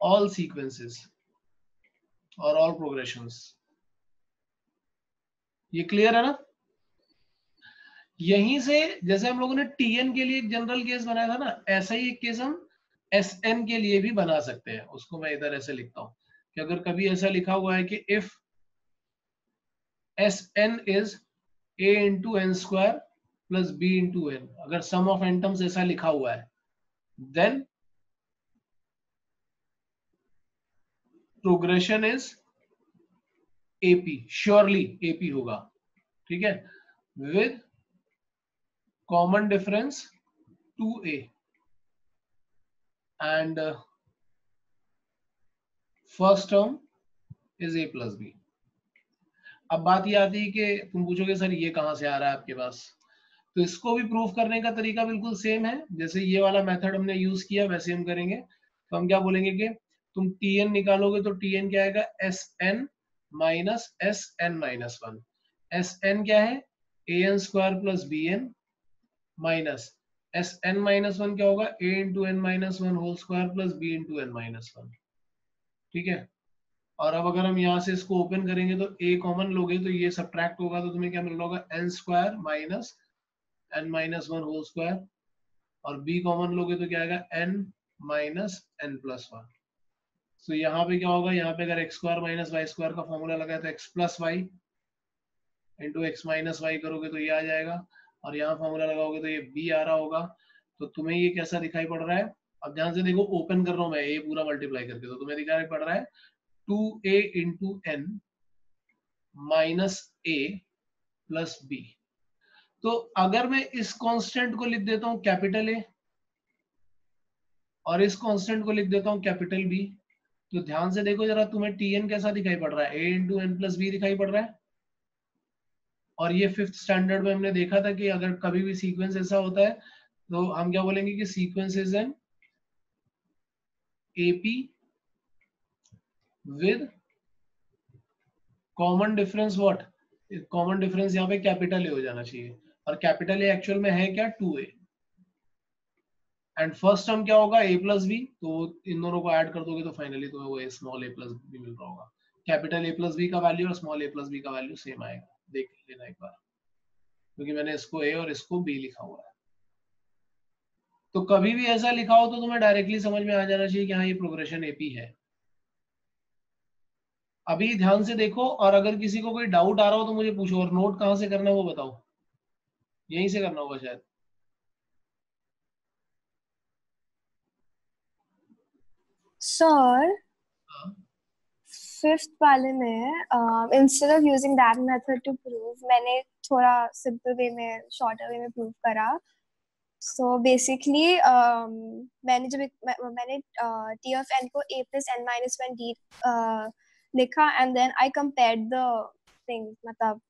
all sequences और ऑल प्रोग्रेशंस। ये क्लियर है ना। यहीं से जैसे हम लोगों ने TN के लिए एक जनरल केस बनाया था ना, ऐसा ही एक केस हम SN के लिए भी बना सकते हैं। उसको मैं इधर ऐसे लिखता हूं, कि अगर कभी ऐसा लिखा हुआ है कि if Sn is a into n square plus b into n, अगर सम ऑफ n टर्म्स ऐसा लिखा हुआ है, then progression is AP, surely AP होगा, ठीक है, with common difference 2a and first term is a plus b। अब बात ये आती है कि तुम पूछोगे सर ये कहां से आ रहा है आपके पास, तो इसको भी प्रूफ करने का तरीका बिल्कुल सेम है, जैसे ये वाला मेथड हमने यूज किया वैसे हम करेंगे। तो हम क्या बोलेंगे कि तुम Tn निकालोगे तो Tn क्या आएगा, Sn minus Sn minus 1। Sn क्या है, an square plus bn minus Sn minus 1 क्या होगा, a into n minus 1 whole square plus b into n minus 1, ठीक है। और अब अगर हम यहाँ से इसको ओपन करेंगे तो a कॉमन लोगे तो ये सब्ट्रैक्ट होगा, तो तुम्हें क्या मिल रहा होगा, n square minus n minus 1 whole square, और b कॉमन लोगे तो क्या आएगा, n माइनस n प्लस 1। तो यहाँ पे क्या होगा, यहाँ पे अगर x square minus y square का फॉर्मूला लगाए तो x plus y into x minus y करोगे तो ये आ जाएगा, और यहाँ फॉर्मूला लगाओगे तो ये बी आ रहा होगा। तो तुम्हें ये कैसा दिखाई पड़ रहा है, अब ध्यान से देखो, ओपन कर रहा हूँ मैं ए पूरा मल्टीप्लाई करके, तो तुम्हें दिखाई पड़ रहा है 2a इंटू एन माइनस ए प्लस बी। तो अगर मैं इस कांस्टेंट को लिख देता हूँ कैपिटल ए और इस कांस्टेंट को लिख देता हूँ कैपिटल बी, तो ध्यान से देखो जरा, तुम्हें Tn कैसा दिखाई पड़ रहा है, a into n plus b दिखाई पड़ रहा है। और ये 5th स्टैंडर्ड में हमने देखा था कि अगर कभी भी सीक्वेंस ऐसा होता है तो हम क्या बोलेंगे कि sequence is an AP with common difference what, common difference यहाँ पे कैपिटल ए हो जाना चाहिए, और कैपिटल ए एक्चुअल में है क्या, 2a, एंड फर्स्ट टर्म क्या होगा, a प्लस बी, तो इन दोनों को ऐड कर दोगे तो फाइनली तुम्हें वो स्मॉल a प्लस बी मिल रहा होगा। कैपिटल A प्लस बी का वैल्यू और स्मॉल a प्लस बी का वैल्यू सेम आएगा, देख लेना एक बार, क्योंकि मैंने इसको a और इसको b लिखा हुआ है। तो कभी भी ऐसा लिखा हो तो तुम्हें डायरेक्टली समझ में आ जाना चाहिए कि हाँ ये प्रोग्रेशन AP है। अभी ध्यान से देखो, और अगर किसी को कोई डाउट आ रहा हो तो मुझे पूछो, और नोट कहाँ से करना है वो बताओ, यहीं से करना होगा शायद। सर, फिफ्थ वाले में instead of using that method to prove, मैंने थोड़ा सिंपल वे में, शॉर्टर वे में प्रूव करा। सो बेसिकली मैंने टी ऑफ एन को a plus n minus 1 d लिखा, and then I compared the things, मतलब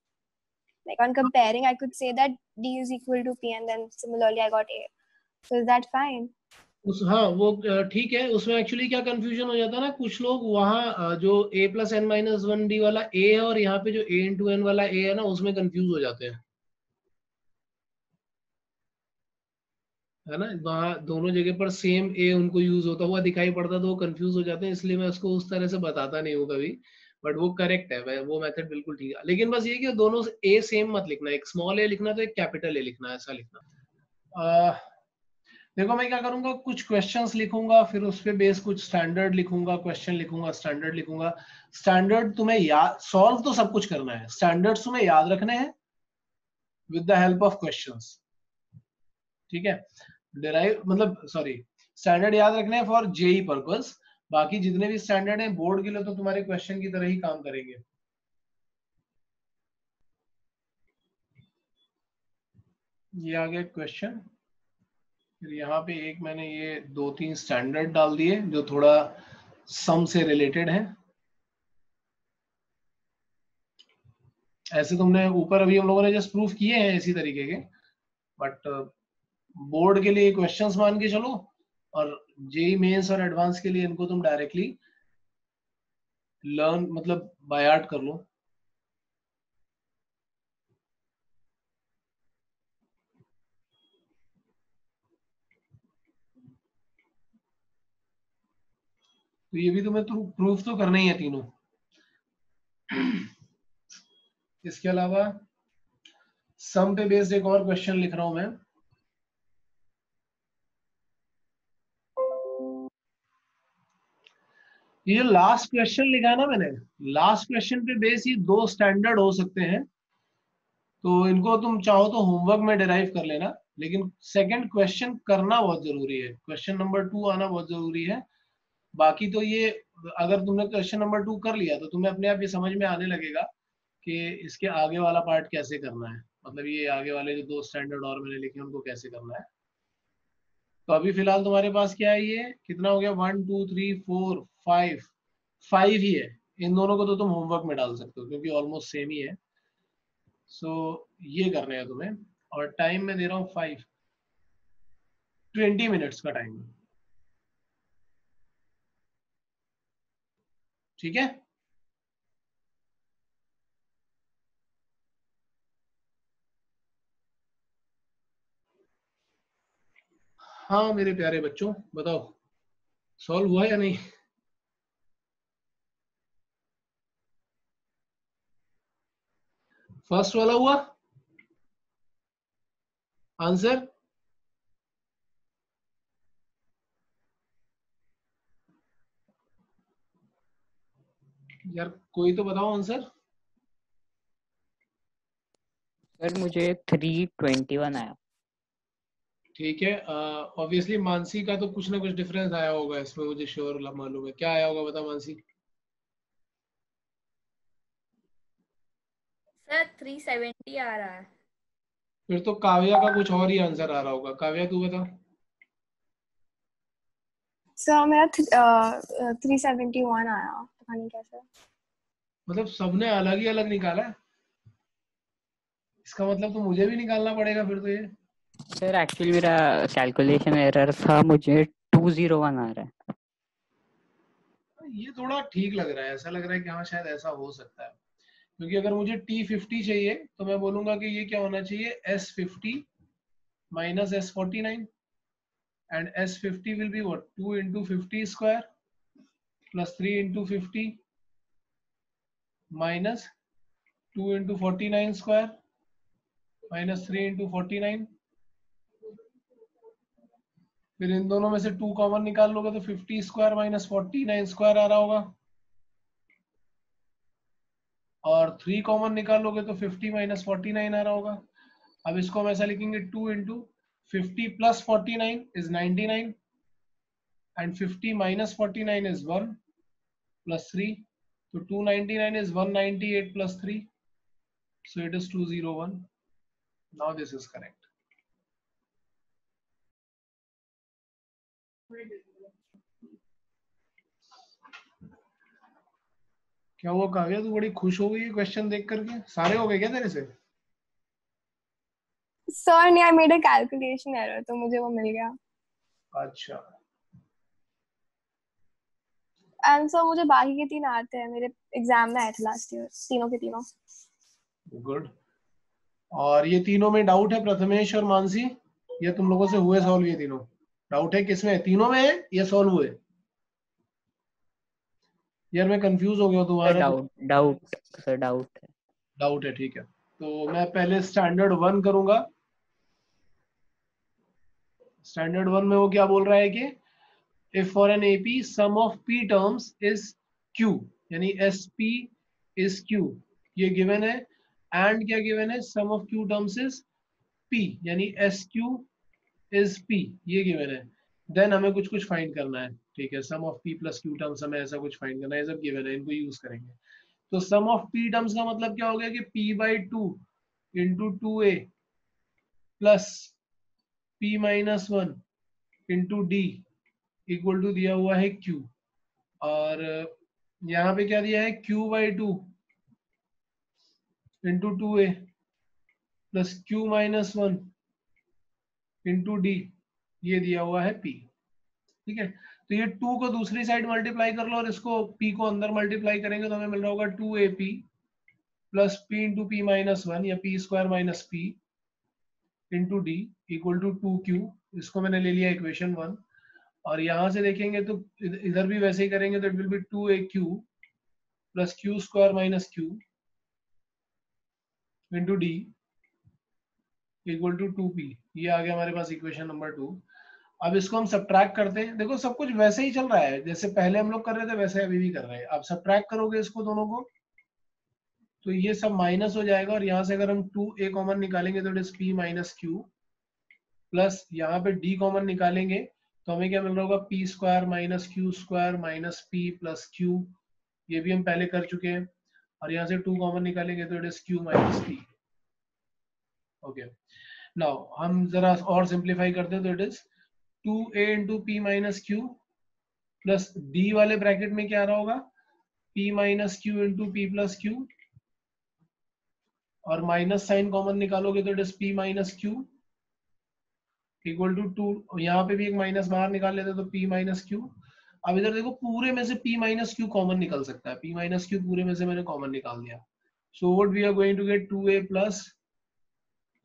like on comparing I could say that d is equal to p, and then similarly I got a. So is that fine? हाँ वो ठीक है, उसमें actually क्या confusion हो जाता है ना, कुछ लोग वहाँ जो a plus n minus 1 d वाला a है और यहाँ पे जो a इंटू एन वाला a है ना, उसमें कंफ्यूज हो जाते हैं, है ना। वहाँ दोनों जगह पर सेम a उनको यूज होता हुआ दिखाई पड़ता तो वो कंफ्यूज हो जाते हैं, इसलिए मैं उसको उस तरह से बताता नहीं हूँ कभी, बट वो करेक्ट है, वो मेथड बिल्कुल ठीक है। लेकिन बस ये कि दोनों a सेम मत लिखना, एक स्मॉल a लिखना तो एक कैपिटल a लिखना, ऐसा लिखना। देखो मैं क्या करूंगा, कुछ क्वेश्चंस लिखूंगा, फिर उस पे बेस कुछ स्टैंडर्ड लिखूंगा, क्वेश्चन लिखूंगा, स्टैंडर्ड लिखूंगा। स्टैंडर्ड तुम्हें याद, सॉल्व तो सब कुछ करना है, स्टैंडर्ड्स तुम्हें याद रखने हैं with the help of questions, ठीक है। डिराइव मतलब सॉरी, स्टैंडर्ड याद रखने हैं फॉर जेई पर्पस, बाकी जितने भी स्टैंडर्ड हैं बोर्ड के लिए तो तुम्हारे क्वेश्चन की तरह ही काम करेंगे। ये आ गया क्वेश्चन, फिर यहाँ पे एक मैंने ये 2-3 स्टैंडर्ड डाल दिए जो थोड़ा सम से रिलेटेड है। ऐसे तुमने ऊपर अभी हम लोगों ने जस्ट प्रूफ किए हैं इसी तरीके के, बट बोर्ड के लिए क्वेश्चंस मान के चलो, और जेई मेंस और एडवांस के लिए इनको तुम डायरेक्टली लर्न मतलब बाय हार्ट कर लो। तो ये भी तुम्हें प्रूफ तो करना ही है तीनों। इसके अलावा सम पे बेस्ड एक और क्वेश्चन लिख रहा हूं मैं। ये लास्ट क्वेश्चन लिखा है ना मैंने, लास्ट क्वेश्चन पे बेस ये 2 स्टैंडर्ड हो सकते हैं, तो इनको तुम चाहो तो होमवर्क में डिराइव कर लेना, लेकिन सेकंड क्वेश्चन करना बहुत जरूरी है, क्वेश्चन नंबर 2 आना बहुत जरूरी है। बाकी तो ये अगर तुमने क्वेश्चन नंबर 2 कर लिया तो तुम्हें अपने आप ये समझ में आने लगेगा कि इसके आगे वाला पार्ट कैसे करना है, मतलब ये आगे वाले जो 2 स्टैंडर्ड और मैंने लिखे उनको कैसे करना है। तो अभी फिलहाल तुम्हारे पास क्या है, ये कितना हो गया, 1 2 3 4 5, 5 ही है। इन दोनों को तो तुम होमवर्क में डाल सकते हो क्योंकि ऑलमोस्ट सेम ही है। सो ये करने हैं तुम्हें, और टाइम में दे रहा हूँ 5, 20 मिनट्स का टाइम, ठीक है। हाँ मेरे प्यारे बच्चों, बताओ सॉल्व हुआ या नहीं। फर्स्ट वाला हुआ आंसर, यार कोई तो बताओ आंसर। सर मुझे 321 आया। ठीक है, ऑब्वियसली मानसी का तो कुछ ना कुछ डिफरेंस आया होगा इसमें, मुझे श्योर मालूम है। क्या आया होगा बता मानसी। सर 370 आ रहा है। फिर तो काव्या का कुछ और ही आंसर आ रहा होगा। काव्या तू बता। सर मेरा 371 आया, पता नहीं कैसे। मतलब सबने अलग ही अलग निकाला है, इसका मतलब तो मुझे भी निकालना पड़ेगा फिर तो ये। सर एक्चुअली मेरा कैलकुलेशन एरर था, मुझे 201 आ रहा है। ये थोड़ा ठीक लग रहा है, ऐसा लग रहा है कि हाँ शायद ऐसा हो सकता है, क्योंकि अगर मुझे T50 चाहिए तो मैं बोलूंगा कि ये क्या होना चाहिए, S50 minus S49, and S50 will be what, 2 into 50 square plus 3 into 50 minus 2 into 49 square minus 3 into 49। फिर इन दोनों में से 2 कॉमन निकाल लोगे तो 50 स्क्वायर माइनस 49 स्क्वायर आ रहा होगा, और 3 कॉमन निकाल लोगे तो 50 माइनस 49 आ रहा होगा। अब इसको हम ऐसा लिखेंगे, 2 into 50 plus 49 is 99, and 50 minus 49 is 1 plus 3, तो 299 is 198 plus 3, so it is 201। Now this is correct। क्या हुआ काव्या, तू बड़ी खुश हो गई है क्वेश्चन देख करके, सारे हो गए क्या तेरे से। सर ने I made a calculation error, तो मुझे वो मिल गया। अच्छा, एंड सर मुझे बाकी के 3 आते हैं, मेरे एग्जाम में आए थे लास्ट ईयर, तीनों के तीनों। गुड। और ये तीनों में डाउट है, प्रथमेश और मानसी, ये तुम लोगों से हुए सॉल्व ये तीनों। डाउट है किसमें, तीनों में है ये सॉल्व हुए। यार मैं कंफ्यूज हो गया हूँ सर तुम्हारा। डाउट सर डाउट है। डाउट है, ठीक है। तो मैं पहले स्टैंडर्ड 1 करूंगा। स्टैंडर्ड 1 में वो क्या बोल रहा है कि if for an AP sum of p terms is q, यानी SP is q, ये गिवन है। एंड क्या गिवन है, sum of q terms is p, यानी SQ is p, ये गिवन है। देन हमें कुछ कुछ फाइंड करना है, ठीक है। sum of p plus q terms हमें ऐसा कुछ फाइंड करना है, सब गिवन है, इनको यूज करेंगे। तो sum of p terms का मतलब क्या हो गया कि p by 2 into 2a plus p minus 1 into d equal to दिया हुआ है q, और यहाँ पे क्या दिया है, q by 2 into 2a plus q minus 1 into D, ये दिया हुआ है p, ठीक है। तो ये 2 को दूसरी साइड मल्टीप्लाई कर लो और इसको p को अंदर मल्टीप्लाई करेंगे तो हमें मिल रहा होगा 2ap plus p into p minus 1 या p square minus p into d equal to 2q। इसको मैंने ले लिया इक्वेशन 1, और यहाँ से देखेंगे तो इधर भी वैसे ही करेंगे तो it will be 2aq plus q square minus q into d equal to 2p। ये आ गया हमारे पास इक्वेशन नंबर 2। अब इसको हम सब्ट्रैक्ट करते हैं, देखो सब कुछ वैसे ही चल रहा है जैसे पहले हम लोग कर रहे थे वैसे अभी भी कर रहे हैं। अब सब्ट्रैक्ट करोगे इसको दोनों को तो ये सब माइनस हो जाएगा और यहाँ से अगर हम 2a कॉमन निकालेंगे तो it is p minus q plus यहाँ पे d कॉमन निकालेंगे तो हमें क्या मिल रहा होगा p square minus q square minus p plus q, ये भी हम पहले कर चुके हैं। और यहाँ से 2 कॉमन निकालेंगे तो it is q minus p। Okay, now हम जरा और सिंप्लीफाई करते हैं तो it is 2a into p minus q plus d वाले ब्रैकेट में क्या आ रहा होगा p minus q into p plus q और माइनस साइन कॉमन निकालोगे तो it is p minus q equal to 2, यहाँ पे भी एक माइनस बाहर निकाल लेते तो p माइनस क्यू। अब इधर देखो पूरे में से p माइनस क्यू कॉमन निकल सकता है, p माइनस क्यू पूरे में से मैंने कॉमन निकाल दिया। So what we are going to get 2a plus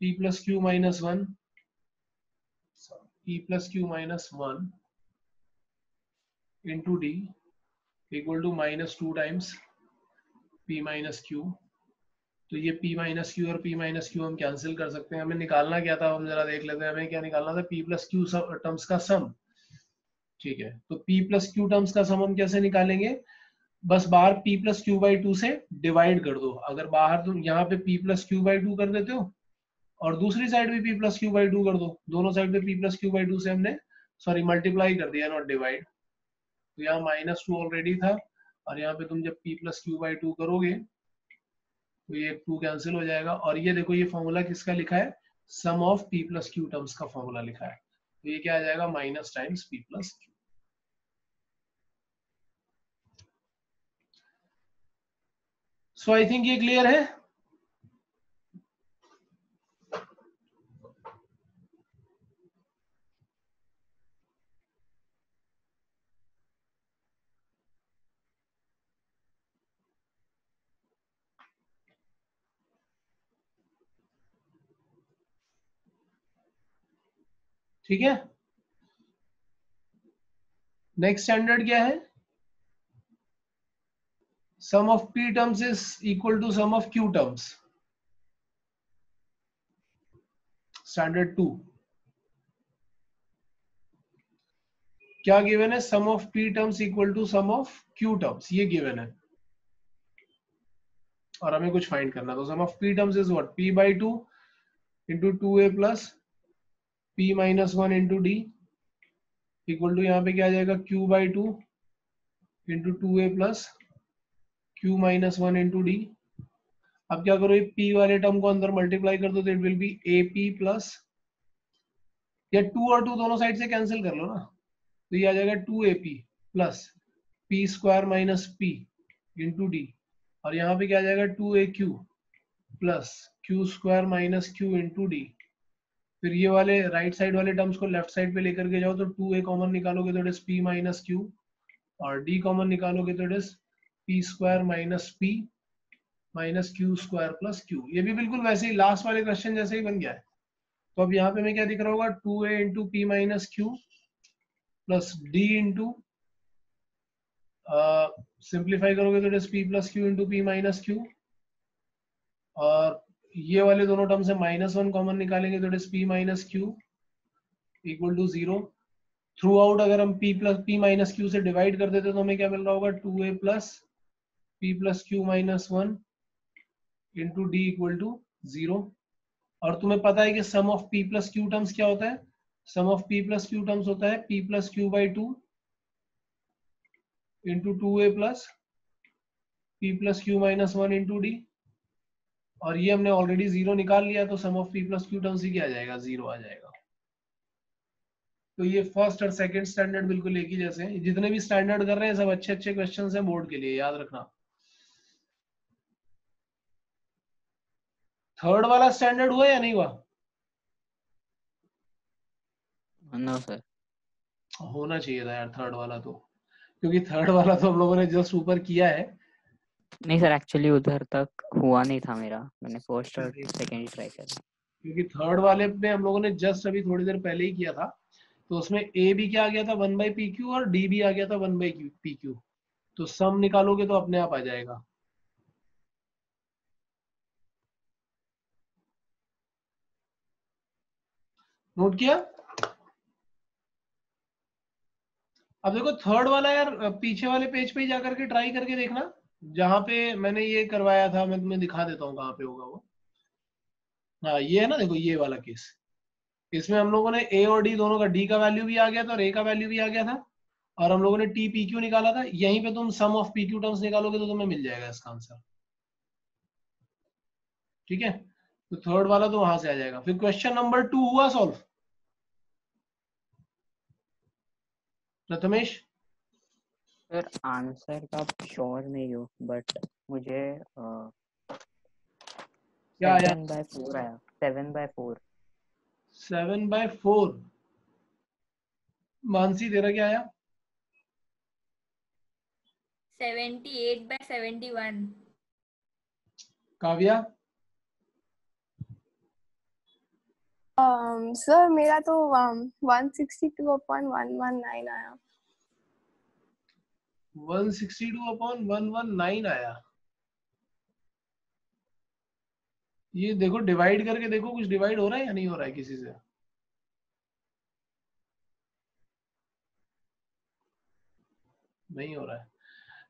p plus q minus 1, p plus q minus 1 into d equal to minus 2 times p minus q. तो ये p माइनस क्यू और p minus q हम cancel कर सकते हैं। हमें निकालना क्या था, हम जरा देख लेते हैं। हमें क्या निकालना था, p प्लस क्यू टर्म्स का सम। ठीक है, तो p प्लस क्यू टर्म्स का सम हम कैसे निकालेंगे, बस बाहर p प्लस क्यू बाई 2 से डिवाइड कर दो। अगर बाहर तुम यहाँ पे p प्लस क्यू बाई 2 कर देते हो और दूसरी साइड भी p प्लस क्यू बाई 2 कर दो, दोनों साइड पे p प्लस क्यू बाई 2 से हमने सॉरी मल्टीप्लाई कर दिया, नॉट डिवाइड। तो यहाँ माइनस 2 ऑलरेडी था और यहाँ पे तुम जब p प्लस क्यू बाई 2 करोगे तो ये 2 कैंसिल हो जाएगा। और ये देखो ये फॉर्मूला किसका लिखा है, sum of p plus q terms का फॉर्मूला लिखा है। तो ये क्या आ जाएगा, minus times p plus q. So I think ये क्लियर है। ठीक है, नेक्स्ट स्टैंडर्ड क्या है, sum of p terms is equal to sum of q terms, standard 2। क्या गिवन है, sum of p terms equal to sum of q terms, ये given है और हमें कुछ फाइंड करना। तो sum of p terms is what, p by 2 into 2a plus p minus 1 into d equal to यहाँ पे क्या आ जाएगा, q by 2 into 2a plus q minus 1 into d। अब क्या करो, ये p वाले टर्म को अंदर मल्टीप्लाई कर दो तो it will B ap plus, या 2 और 2 दोनों साइड से कैंसिल कर लो ना, तो ये आ जाएगा 2ap plus p square minus p into d और यहाँ पे क्या आ जाएगा 2aq plus q square minus q into d। फिर ये वाले राइट साइड वाले टर्म्स को लेफ्ट साइड पे लेकर के जाओ तो 2a कॉमन निकालोगे तो it is p minus q और d कॉमन निकालोगे तो it is p square minus p minus q square plus q। ये भी बिल्कुल वैसे ही लास्ट वाले क्वेश्चन जैसे ही बन गया है। तो अब यहाँ पे हमें क्या दिख रहा होगा, 2a into p minus q plus d into simplify करोगे तो it is p plus Q into p minus q और ये वाले दोनों टर्म से माइनस 1 कॉमन निकालेंगे तो it is p minus q equal to 0। Throughout अगर हम p plus p minus q से डिवाइड कर देते तो हमें क्या मिल रहा होगा, 2a plus p plus q minus 1 into d equal to 0। और तुम्हें पता है कि sum of p plus q terms क्या होता है, sum of p plus q terms होता है p plus q by 2 into 2a plus p plus q minus 1 into d और ये हमने ऑलरेडी 0 निकाल लिया तो sum of p plus q terms ही क्या आ जाएगा, 0 आ जाएगा। तो ये फर्स्ट और सेकंड स्टैंडर्ड बिल्कुल एक ही जैसे हैं, जितने भी स्टैंडर्ड कर रहे हैं सब अच्छे अच्छे क्वेश्चंस हैं बोर्ड के लिए, याद रखना। थर्ड वाला स्टैंडर्ड हुआ या नहीं हुआ, नो सर। होना चाहिए था यार थर्ड वाला तो, क्योंकि थर्ड वाला तो हम लोगों ने जस्ट ऊपर किया है। नहीं सर, एक्चुअली उधर तक हुआ नहीं था मेरा, मैंने फर्स्ट और सेकंड ही ट्राई करा। क्योंकि थर्ड वाले में हम लोगों ने जस्ट अभी थोड़ी देर पहले ही किया था, तो उसमें a भी क्या आ गया था 1 बाई पी क्यू और d भी आ गया था 1 बाई पी क्यू। तो सम निकालोगे तो अपने आप आ जाएगा। नोट किया, अब देखो थर्ड वाला यार, पीछे वाले पेज पे ही जाकर के ट्राई करके देखना, जहाँ पे मैंने ये करवाया था। मैं तुम्हें दिखा देता हूँ कहाँ पे होगा वो। हाँ ये है ना, देखो ये वाला केस, इसमें हम लोगों ने ए और डी दोनों का, डी का वैल्यू भी आ गया था और ए का वैल्यू भी आ गया था, और हम लोगों ने टी पी क्यू निकाला था। यहीं पे तुम सम ऑफ पी क्यू टर्म्स निकालोगे तो तुम्हें मिल जाएगा इसका आंसर। ठीक है, तो थर्ड वाला तो वहां से आ जाएगा। फिर क्वेश्चन नंबर 2 हुआ सॉल्व, प्रथमेश? सर आंसर का श्योर नहीं हूँ, बट मुझे क्या आया? 7/4 आया, 7/4। 7/4। मानसी तेरा क्या आया? 78/71. काव्या? सर मेरा तो 162/119 आया। 162/119 आया। ये देखो डिवाइड करके देखो, कुछ डिवाइड हो रहा है या नहीं हो रहा है किसी से? नहीं हो रहा है।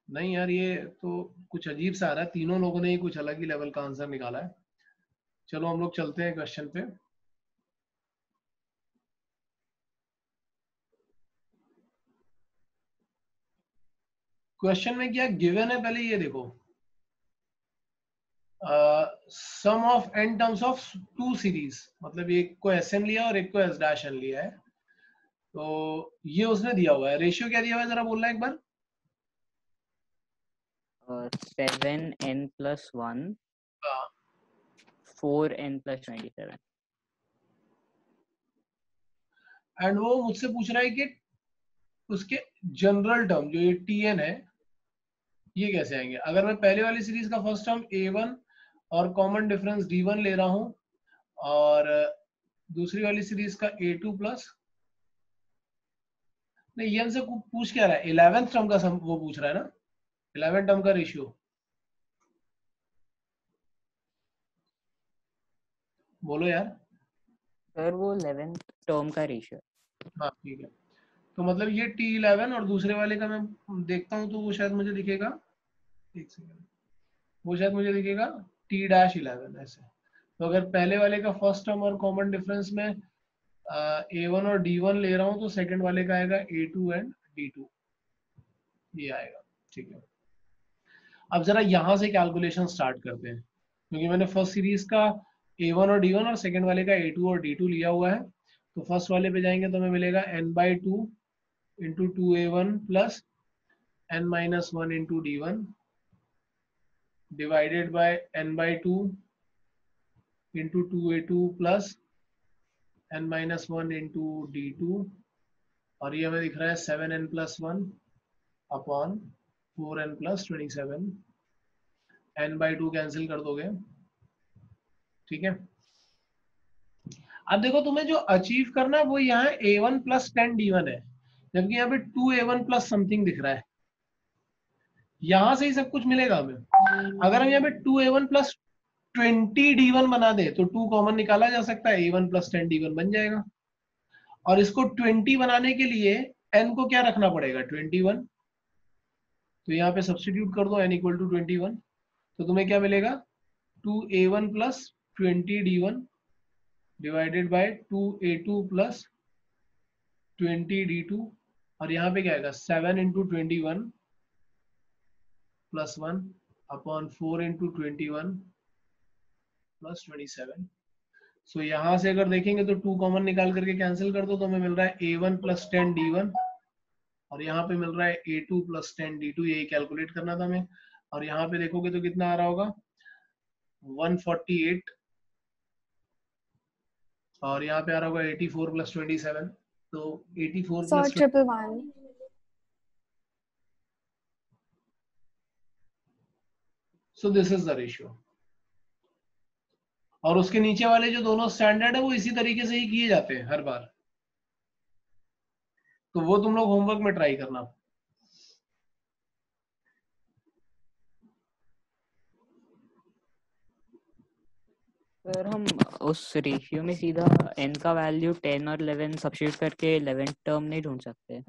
नहीं यार, ये तो कुछ अजीब सा आ रहा है। तीनों लोगों ने ही कुछ अलग ही लेवल का आंसर निकाला है। चलो हम लोग चलते हैं क्वेश्चन पे। क्वेश्चन में क्या गिवन है, पहले ये देखो। Sum of n terms of two series, मतलब एक को Sn लिया और एक को S' n लिया है। तो ये उसने दिया हुआ है। रेशियो क्या दिया हुआ है, जरा बोलना एक बार। 7n+1, हाँ, 4n+27। एंड वो मुझसे पूछ रहा है कि उसके जनरल टर्म जो ये Tn है, ये कैसे आएंगे। अगर मैं पहले वाली सीरीज का फर्स्ट टर्म A1 और कॉमन डिफरेंस D1 ले रहा हूं, और दूसरी वाली सीरीज का A2 प्लस, नहीं ये हमसे पूछ क्या रहा है, 11th टर्म का वो पूछ रहा है ना, 11th टर्म का रेशियो। बोलो यार। सर वो 11th टर्म का रेशियो। हाँ ठीक है, तो मतलब ये T11 और दूसरे वाले का मैं देखता हूँ तो वो शायद मुझे दिखेगा, एक सेकंड, वो शायद मुझे दिखेगा T-11 ऐसे। तो अगर पहले वाले का फर्स्ट टर्म और कॉमन डिफरेंस में A1 और D1 ले रहा हूँ, तो सेकंड वाले का आएगा A2 एंड D2, ये आएगा। ठीक है, अब जरा यहाँ से कैलकुलेशन स्टार्ट करते हैं, क्योंकि मैंने फर्स्ट सीरीज का A1 और D1 और सेकंड वाले का A2 और D2 लिया हुआ है। तो फर्स्ट वाले पे जाएंगे तो हमें मिलेगा n/2 into 2A1 plus n-1 into D1 divided by n/2 into 2A2 plus n-1 into D2, और ये हमें दिख रहा है 7n+1 upon 4n+27। n/2 cancel कर दोगे। ठीक है, अब देखो तुम्हें जो अचीव करना है वो यहाँ A1 प्लस 10D1 है, जबकि यहाँ पे 2A1 प्लस समथिंग दिख रहा है। यहां से ही सब कुछ मिलेगा हमें। अगर हम यहाँ पे 2A1 प्लस 20D1 बना दे तो 2 कॉमन निकाला जा सकता है, A1 प्लस 10D1 बन जाएगा। और इसको 20 बनाने के लिए n को क्या रखना पड़ेगा, 21। तो यहाँ पे सब्स्टिट्यूट कर दो n इक्वल टू 21, तो तुम्हें क्या मिलेगा, 2A1 plus 20D1 divided by 2A2 plus 20D2, और यहाँ पे क्या आएगा 7 into 21 plus 1 upon 4 into 21 plus 27। सो यहाँ से अगर देखेंगे तो 2 कॉमन निकाल करके कैंसिल कर दो, तो हमें मिल रहा है A1 प्लस 10D1, और यहाँ पे मिल रहा है A2 प्लस 10D2। यही कैलकुलेट करना था हमें। और यहाँ पे देखोगे तो कितना आ रहा होगा, 148, और यहाँ पे आ रहा होगा 84 प्लस 27। तो 84 sir plus 111। So this is the ratio. और उसके नीचे वाले जो दोनों स्टैंडर्ड है वो इसी तरीके से ही किए जाते हैं हर बार, तो वो तुम लोग होमवर्क में ट्राई करना। सर हम उस रेशियो में सीधा n का वैल्यू 10 और 11 सब्स्टिट्यूट करके 11th टर्म नहीं ढूंढ सकते?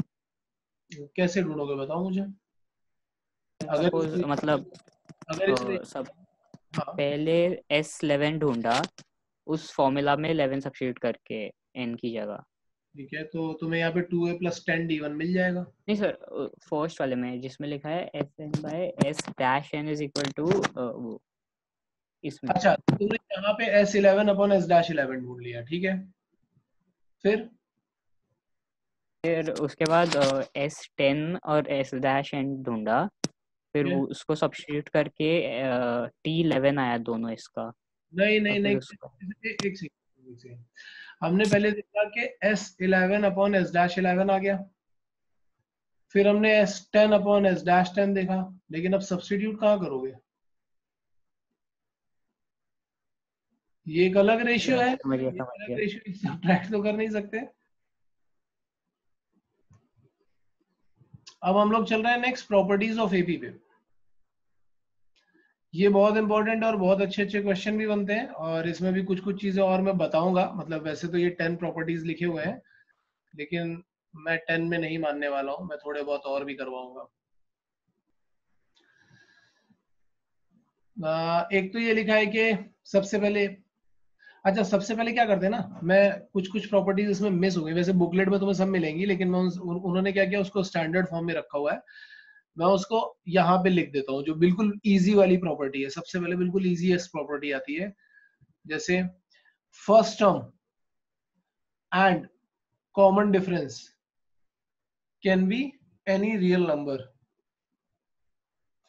कैसे ढूंढोगे बताओ मुझे। अगर सपोज मतलब अगर इस सब हाँ पहले S11 ढूंढा, उस फॉर्मूला में 11 सब्स्टिट्यूट करके n की जगह। ठीक है, तो तुम्हें यहाँ पे 2a + 10d1 मिल जाएगा। नहीं सर, फर्स्ट वाले में जिसमें लिखा है Sn/S-n इज इक्वल टू वो, इसमें अच्छा, तुमने यहाँ पे S11/S-11 ढूंढ लिया, ठीक है। फिर उसके बाद S10 और S-n ढूंढा, फिर ठीक है? वो उसको सब्स्टिट्यूट करके T11 आया दोनों इसका, नहीं और नहीं फिर नहीं, उसको एक सेकंड। हमने पहले देखा कि S11/S-11 आ गया, फिर हमने S10/S-10 देखा, लेकिन अब सब्स्टिट्यूट कहाँ करोगे? ये एक अलग रेशियो है, समझ ये गया समझ अलग गया। रेशियो, सब्ट्रैक्ट तो कर नहीं सकते। अब हम लोग चल रहे हैं नेक्स्ट, प्रॉपर्टीज ऑफ एपी पे। ये बहुत इंपॉर्टेंट और बहुत अच्छे अच्छे क्वेश्चन भी बनते हैं, और इसमें भी कुछ कुछ चीजें और मैं बताऊंगा। मतलब वैसे तो ये 10 प्रॉपर्टीज लिखे हुए हैं, लेकिन मैं 10 में नहीं मानने वाला हूँ, मैं थोड़े बहुत और भी करवाऊंगा। एक तो ये लिखा है कि सबसे पहले, अच्छा सबसे पहले क्या करते हैं ना, मैं कुछ कुछ प्रॉपर्टीज इसमें मिस हो गई। वैसे बुकलेट में तुम्हें सब मिलेंगी, लेकिन मैं उन्होंने क्या किया, उसको स्टैंडर्ड फॉर्म में रखा हुआ है, मैं उसको यहाँ पे लिख देता हूँ। जो बिल्कुल इजी वाली प्रॉपर्टी है, सबसे पहले बिल्कुल इजीएस्ट प्रॉपर्टी आती है, जैसे first term and common difference can be any real number.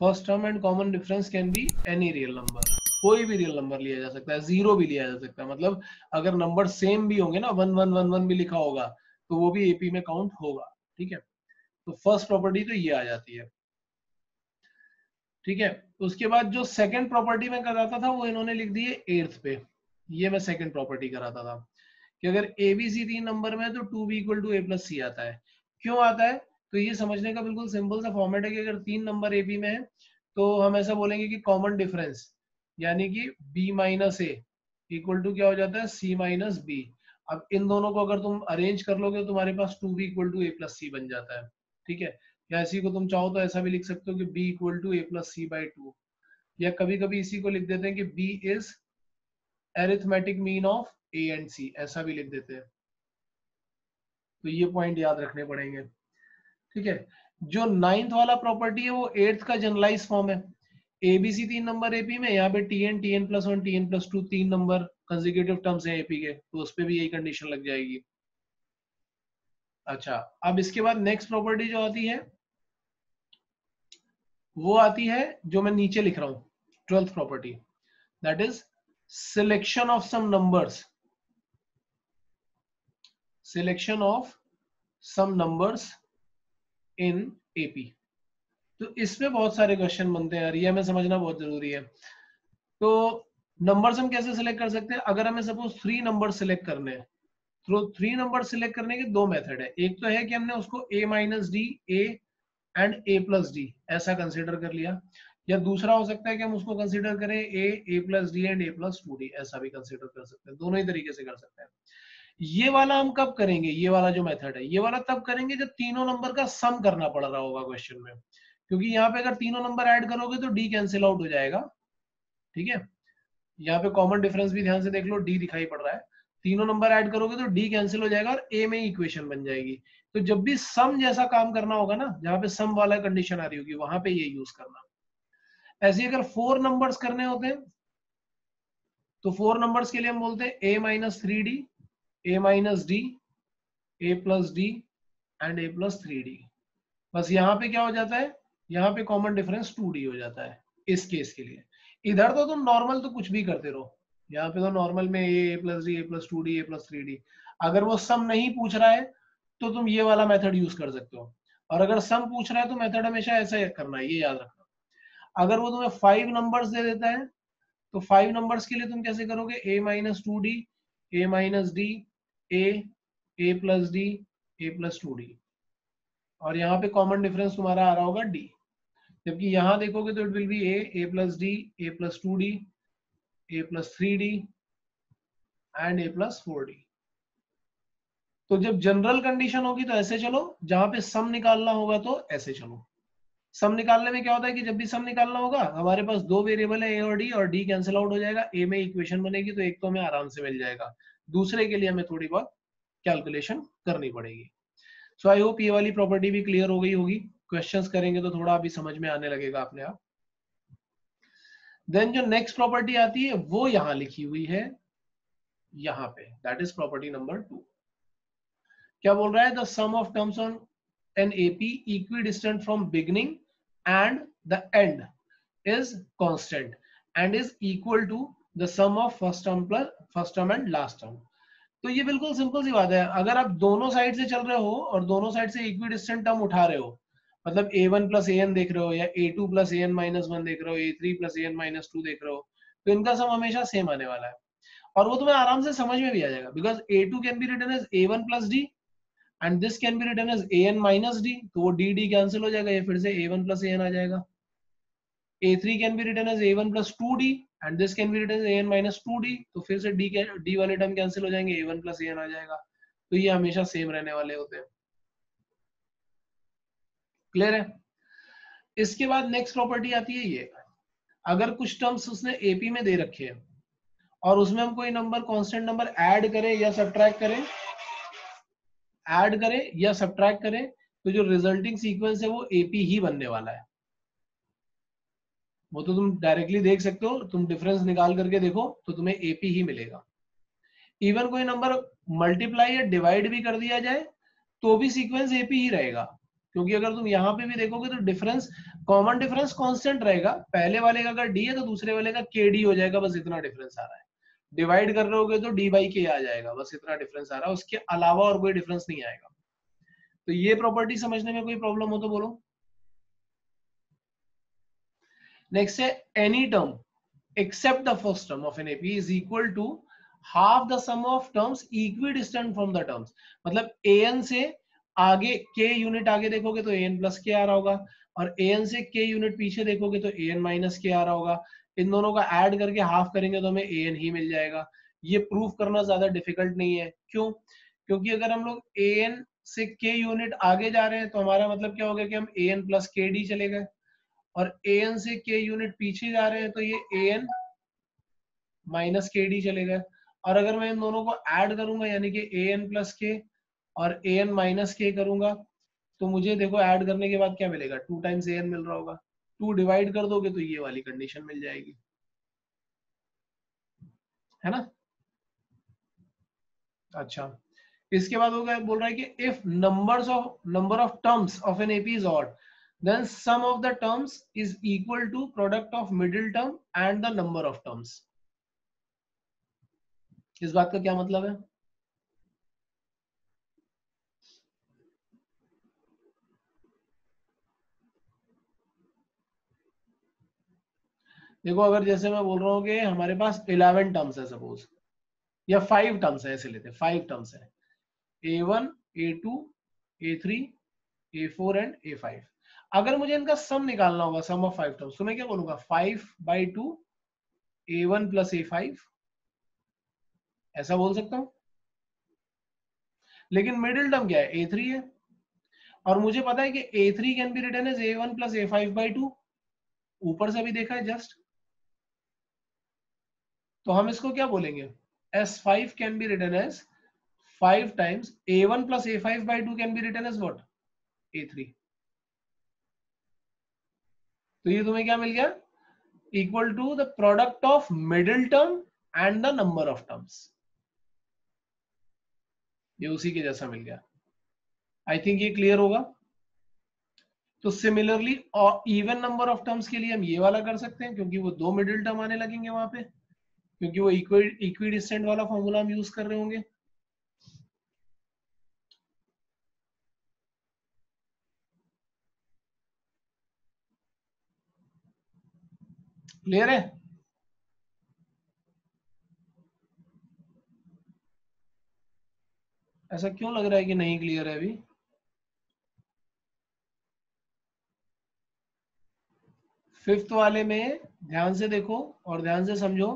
First term and common difference can be any real number. कोई भी रियल नंबर लिया जा सकता है, जीरो भी लिया जा सकता है। मतलब अगर नंबर सेम भी होंगे ना, 1111 भी लिखा होगा, तो वो भी एपी में काउंट होगा। ठीक है, तो फर्स्ट प्रॉपर्टी तो ये आ जाती है। ठीक है, उसके बाद जो सेकंड प्रॉपर्टी में कराता था, वो इन्होंने लिख दी है 8th पे। ये मैं सेकंड प्रॉपर्टी कराता था कि अगर ए बी सी 3 नंबर में है तो 2b = a + c आता है। क्यों आता है? तो ये समझने का बिल्कुल सिंपल सा फॉर्मेट है कि अगर 3 नंबर एपी में है, तो हम ऐसा बोलेंगे कि कॉमन डिफरेंस, यानी कि b - a इक्वल टू क्या हो जाता है, c - b। अब इन दोनों को अगर तुम अरेंज कर लोगे, तो तुम्हारे पास 2b = a + c बन जाता है। ठीक है, या इसी को तुम चाहो तो ऐसा भी लिख सकते हो कि b = a + c/2, या कभी कभी इसी को लिख देते हैं कि b is arithmetic mean of a and c, ऐसा भी लिख देते हैं। तो ये पॉइंट याद रखने पड़ेंगे। ठीक है, जो 9th वाला प्रॉपर्टी है, वो 8th का जनरलाइज फॉर्म है। एबीसी 3 नंबर एपी में, यहाँ पे tn tn+1 tn+2 3 number consecutive terms हैं एपी के, तो उस पे भी यही कंडीशन लग जाएगी। अच्छा, अब इसके बाद नेक्स्ट प्रॉपर्टी जो आती है, वो आती है जो मैं नीचे लिख रहा हूं, 12th property, that is selection of some numbers, selection of some numbers in AP. तो इसमें बहुत सारे क्वेश्चन बनते हैं यार, ये हमें समझना बहुत जरूरी है। तो नंबर्स हम कैसे सिलेक्ट कर सकते हैं? अगर हमें सपोज 3 नंबर सिलेक्ट करने हैं, तो 3 नंबर सिलेक्ट करने के दो मेथड है। एक तो है कि हमने उसको a - d, a and a + d ऐसा कंसीडर कर लिया, या दूसरा हो सकता है कि हम उसको कंसीडर करें a + d and a + 2d, ऐसा भी कंसीडर कर सकते हैं। दोनों ही तरीके से कर सकते हैं। ये वाला हम कब करेंगे? ये वाला जो मेथड है, ये वाला तब करेंगे जब तीनों नंबर का सम करना पड़ रहा होगा क्वेश्चन में, क्योंकि यहाँ पे अगर तीनों नंबर ऐड करोगे तो d कैंसिल आउट हो जाएगा। ठीक है, यहाँ पे कॉमन डिफरेंस भी ध्यान से देख लो, d दिखाई पड़ रहा है। तीनों नंबर ऐड करोगे तो d कैंसिल हो जाएगा और a में इक्वेशन बन जाएगी। तो जब भी सम जैसा काम करना होगा ना, जहाँ पे सम वाला कंडीशन आ रही होगी, वहां पे ये यूज करना। ऐसे अगर 4 नंबर्स करने होते हैं, तो 4 नंबर्स के लिए हम बोलते हैं a - 3d, a - d, a + d and a + 3d। बस यहाँ पे क्या हो जाता है, यहाँ पे कॉमन डिफरेंस 2d हो जाता है इस केस के लिए। इधर तो तुम नॉर्मल तो कुछ भी करते रहो, यहाँ पे तो नॉर्मल में a + d, a + 2d, a + 3d। अगर वो सम नहीं पूछ रहा है, तो तुम ये वाला मेथड यूज कर सकते हो, और अगर सम पूछ रहा है तो मेथड हमेशा ऐसा करना है, ये याद रखना। अगर वो तुम्हें 5 नंबर्स दे देता है, तो 5 नंबर्स के लिए तुम कैसे करोगे, a - 2d, a - d, a + d, a + 2d, और यहाँ पे कॉमन डिफरेंस तुम्हारा आ रहा होगा d। जबकि यहाँ देखोगे तो it will B a + d, a + 2d, a + 3d and a + 4d। तो जब जनरल कंडीशन होगी तो ऐसे चलो, जहां पे सम निकालना होगा तो ऐसे चलो। सम निकालने में क्या होता है कि जब भी सम निकालना होगा हमारे पास दो वेरिएबल है, ए और डी कैंसिल आउट हो जाएगा, ए में इक्वेशन बनेगी तो एक तो हमें आराम से मिल जाएगा, दूसरे के लिए हमें थोड़ी बहुत कैलकुलेशन करनी पड़ेगी। सो आई होप ये वाली प्रॉपर्टी भी क्लियर हो गई होगी। क्वेश्चंस करेंगे तो थोड़ा अभी समझ में आने लगेगा अपने आप। देन जो नेक्स्ट प्रॉपर्टी आती है वो यहां लिखी हुई है, यहां पे, दैट इज प्रॉपर्टी नंबर 2। क्या बोल रहा है? The sum of terms on an AP equidistant from beginning and the end is constant and is equal to the sum of first term and last term। तो ये बिल्कुल simple सी बात है। अगर आप दोनों साइड से चल रहे हो और दोनों साइड से इक्विडिस्टेंट टर्म उठा रहे हो, मतलब a1 प्लस an देख रहे हो या a2 प्लस an माइनस 1 देख रहे हो, a3 प्लस an माइनस 2 देख रहे हो, तो इनका सम हमेशा सेम आने वाला है और वो तुम्हें आराम से समझ में भी आ जाएगा। Because a2 can be written as a1 plus d and this can be written as an minus d, तो वो d कैंसिल हो जाएगा, ये फिर से a1 प्लस an आ जाएगा। a3 can be written as a1 plus 2d and this can be written as an minus 2d, तो फिर से d वाले टर्म कैंसिल हो जाएंगे, a1 plus an आ जाएगा। तो ये हमेशा सेम रहने वाले होते हैं। क्लियर है? इसके बाद नेक्स्ट प्रॉपर्टी आती है ये, अगर कुछ टर्म्स उसने एपी में दे रखे हैं और उसमें हम कोई नंबर, कांस्टेंट नंबर ऐड करें या सब्ट्रैक्ट करें, तो जो रिजल्टिंग सीक्वेंस है वो एपी ही बनने वाला है। वो तो तुम डायरेक्टली देख सकते हो, तुम डिफरेंस निकाल करके देखो तो तुम्हें एपी ही मिलेगा। इवन कोई नंबर मल्टीप्लाई या डिवाइड भी कर दिया जाए तो भी सीक्वेंस एपी ही रहेगा, क्योंकि अगर तुम यहाँ पे भी देखोगे तो डिफरेंस, कॉमन डिफरेंस कांस्टेंट रहेगा। पहले वाले का अगर डी है तो दूसरे वाले का के डी हो जाएगा, बस इतना डिफरेंस आ रहा है। डिवाइड कर रहे होगे तो डी बाई के आ जाएगा, बस इतना डिफरेंस आ रहा है, उसके अलावा और कोई डिफरेंस नहीं आएगा। तो ये प्रॉपर्टी समझने में कोई प्रॉब्लम हो तो बोलो। नेक्स्ट है any term except the first term of an AP is equal to half the sum of terms equidistant from the terms। मतलब an से आगे k यूनिट आगे देखोगे तो an प्लस k आ रहा होगा और an से k यूनिट पीछे देखोगे तो an माइनस k आ रहा होगा। इन दोनों का ऐड करके हाफ करेंगे तो हमें an ही मिल जाएगा। ये प्रूफ करना ज्यादा डिफिकल्ट नहीं है। क्यों? क्योंकि अगर हम लोग an से k यूनिट आगे जा रहे हैं तो हमारा मतलब क्या हो गया कि हम an प्लस k d चले गए, और an से k यूनिट पीछे जा रहे हैं तो ये an माइनस के डी चले गए। और अगर मैं इन दोनों को ऐड करूंगा यानी कि an प्लस के और an माइनस के करूंगा तो मुझे देखो ऐड करने के बाद क्या मिलेगा, 2 टाइम्स an मिल रहा होगा। 2 डिवाइड कर दोगे तो ये वाली कंडीशन मिल जाएगी, है ना? अच्छा, इसके बाद हो गया, बोल रहा है कि if number of terms of an AP is odd then sum of the terms is equal to product of middle term and the number of terms। इस बात का क्या मतलब है? देखो, अगर जैसे मैं बोल रहा हूँ कि हमारे पास 11 टर्म्स है सपोज, या 5 टर्म्स है, ऐसे लेते हैं 5 टर्म्स है, a1 a2 a3 a4 and a5। अगर मुझे इनका सम निकालना होगा, सम ऑफ 5 टर्म्स, तो मैं क्या बोलूंगा 5/2 a1 प्लस a5, ऐसा बोल सकता हूं। लेकिन मिडिल टर्म क्या है, a3 है और मुझे पता है कि a3 can be written as a1 plus a5/2, ऊपर से भी देखा है जस्ट। तो हम इसको क्या बोलेंगे, s5 can be written as 5 times a1 plus a5/2 can be written as what, a3। तो ये तुम्हें क्या मिल गया, equal to the product of middle term and the number of terms. ये उसी के जैसा मिल गया। आई थिंक ये क्लियर होगा। तो similarly even number of terms के लिए हम ये वाला कर सकते हैं, क्योंकि वो 2 मिडिल टर्म आने लगेंगे वहां पे, क्योंकि वो इक्विडिस्टेंट वाला फॉर्मूला हम यूज कर रहे होंगे। क्लियर है? ऐसा क्यों लग रहा है कि नहीं क्लियर है अभी? फिफ्थ वाले में ध्यान से देखो और ध्यान से समझो,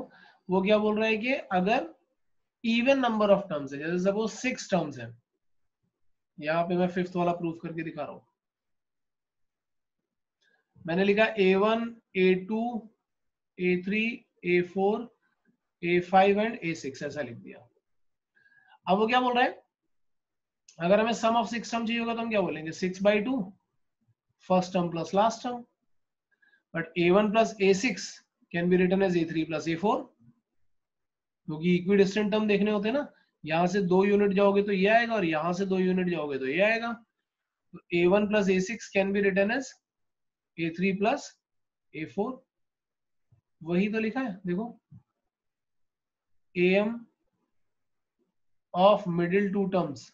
वो क्या बोल रहा है कि अगर इवन नंबर ऑफ टर्म्स है, जैसे सपोज 6 टर्म्स है, यहाँ पे मैं फिफ्थ वाला प्रूफ करके दिखा रहा हूँ। मैंने लिखा A1, A2, A3, A4, A5 and A6 ऐसा लिख दिया। अब वो क्या बोल रहा है, अगर हमें सम ऑफ 6 टर्म चाहिए होगा तो हम क्या बोलेंगे 6/2 first term plus last term, but A1 plus A6 can be written as A3 plus A4, क्योंकि इक्विडिस्टेंट टर्म देखने होते हैं ना, यहां से 2 यूनिट जाओगे तो ये आएगा और यहां से 2 यूनिट जाओगे तो ये आएगा। तो A1 plus A6 can be written as A3 plus A4, वही तो लिखा है देखो, AM of middle two terms.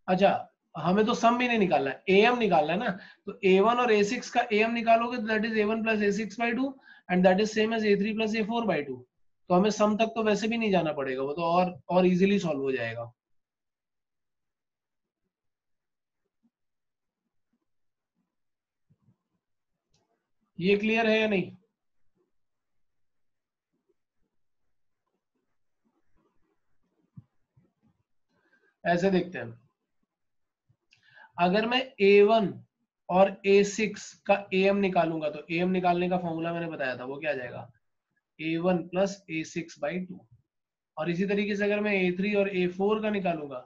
अच्छा, हमें तो सम भी नहीं निकालना है, AM निकालना है ना, तो A1 और A6 का AM निकालोगे तो that is A1 plus A6/2 and that is same as A3 plus A4/2। तो हमें सम तक तो वैसे भी नहीं जाना पड़ेगा, वो तो और इजीली सॉल्व हो जाएगा। ये क्लियर है या नहीं? ऐसे देखते हैं, अगर मैं A1 और A6 का AM निकालूंगा तो AM निकालने का फॉर्मूला मैंने बताया था, वो क्या आ जाएगा A1 प्लस A6/2, और इसी तरीके से अगर मैं A3 और A4 का निकालूंगा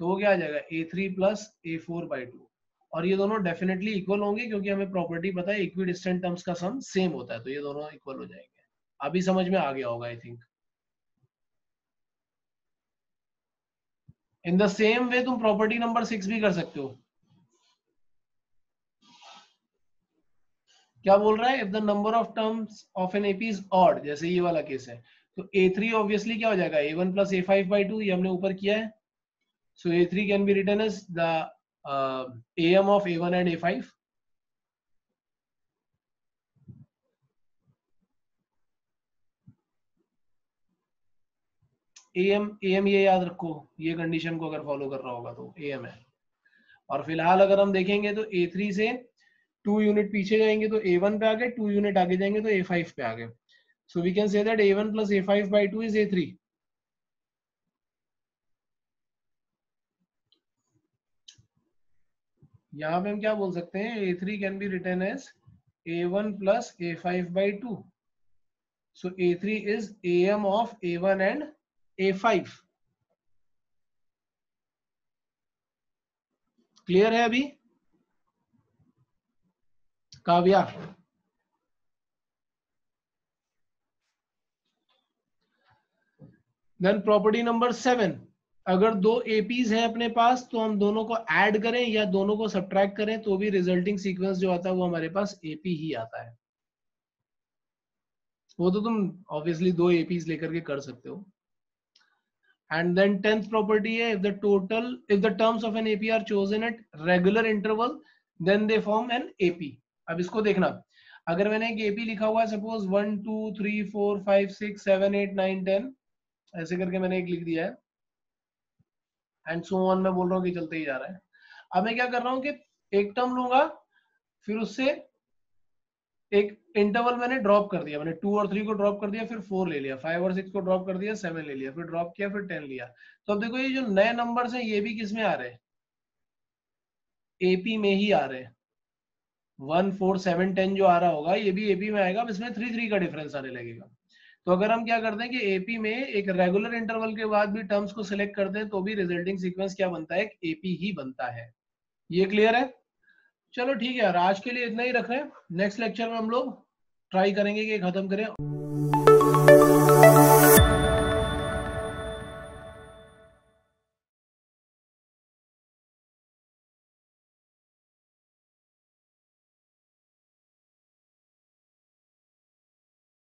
तो वो क्या आ जाएगा A3 प्लस A4/2, और ये दोनों डेफिनेटली इक्वल होंगे क्योंकि हमें प्रॉपर्टी पता है इक्विडिस्टेंट टर्म्स का सम सेम होता है, तो ये दोनों इक्वल हो जाएंगे। अभी समझ में आ गया होगा I think. In the same way तुम प्रॉपर्टी नंबर 6 भी कर सकते हो। क्या बोल रहा है, if the number of terms of an AP is odd, जैसे ये वाला केस है, तो A3 ऑब्वियसली क्या हो जाएगा A1 प्लस A5/2, ये हमने ऊपर किया है, so A3 can be written as the AM of A1 and A5। AM ये याद रखो, ये कंडीशन को अगर फॉलो कर रहा होगा तो AM है। और फिलहाल अगर हम देखेंगे तो A3 से 2 यूनिट पीछे जाएंगे तो A1 पे आ गए, 2 यूनिट आगे जाएंगे तो A5 पे आ गए, so we can say that A1 plus A5/2 is A3। यहाँ पे हम क्या बोल सकते हैं, A3 can be written as A1 plus A5/2, so A3 is AM of A1 and A5। Clear है अभी काव्या? देन प्रॉपर्टी नंबर 7, अगर दो एपीज हैं अपने पास तो हम दोनों को ऐड करें या दोनों को सब्ट्रैक्ट करें तो भी रिजल्टिंग सीक्वेंस जो आता है वो हमारे पास एपी ही आता है। वो तो तुम ऑब्वियसली दो एपीज लेकर के कर सकते हो। एंड देन 10th प्रॉपर्टी है, if the terms of an AP are chosen at regular interval then they form an AP। अब इसको देखना, अगर मैंने एक AP लिखा हुआ है सपोज 1 2 3 4 5 6 7 8 9 10 ऐसे करके मैंने एक लिख दिया है, एंड सो ऑन मैं बोल रहा हूँ कि चलते ही जा रहा है। अब मैं क्या कर रहा हूँ कि एक टर्म लूंगा, फिर उससे एक इंटरवल मैंने ड्रॉप कर दिया, मैंने 2 और 3 को ड्रॉप कर दिया, फिर 4 ले लिया, 5 और 6 को ड्रॉप कर दिया, 7 ले लिया, फिर ड्रॉप किया, फिर 10 लिया। तो अब देखो ये जो नए नंबर्स हैं ये भी किस में आ रहे हैं, एपी में ही आ रहे हैं। 1 4 7 10 जो आ रहा होगा ये भी एपी में आएगा, अब इसमें 3 3 का डिफरेंस आने लगेगा। तो अगर हम क्या करते हैं कि एपी में एक रेगुलर इंटरवल के बाद भी टर्म्स को सिलेक्ट करते हैं तो भी रिजल्टिंग सीक्वेंस क्या बनता है, एक एपी ही बनता है। ये क्लियर है? चलो ठीक है यार, आज के लिए इतना ही रख रहे हैं, नेक्स्ट लेक्चर में हम लोग ट्राई करेंगे कि खत्म करें।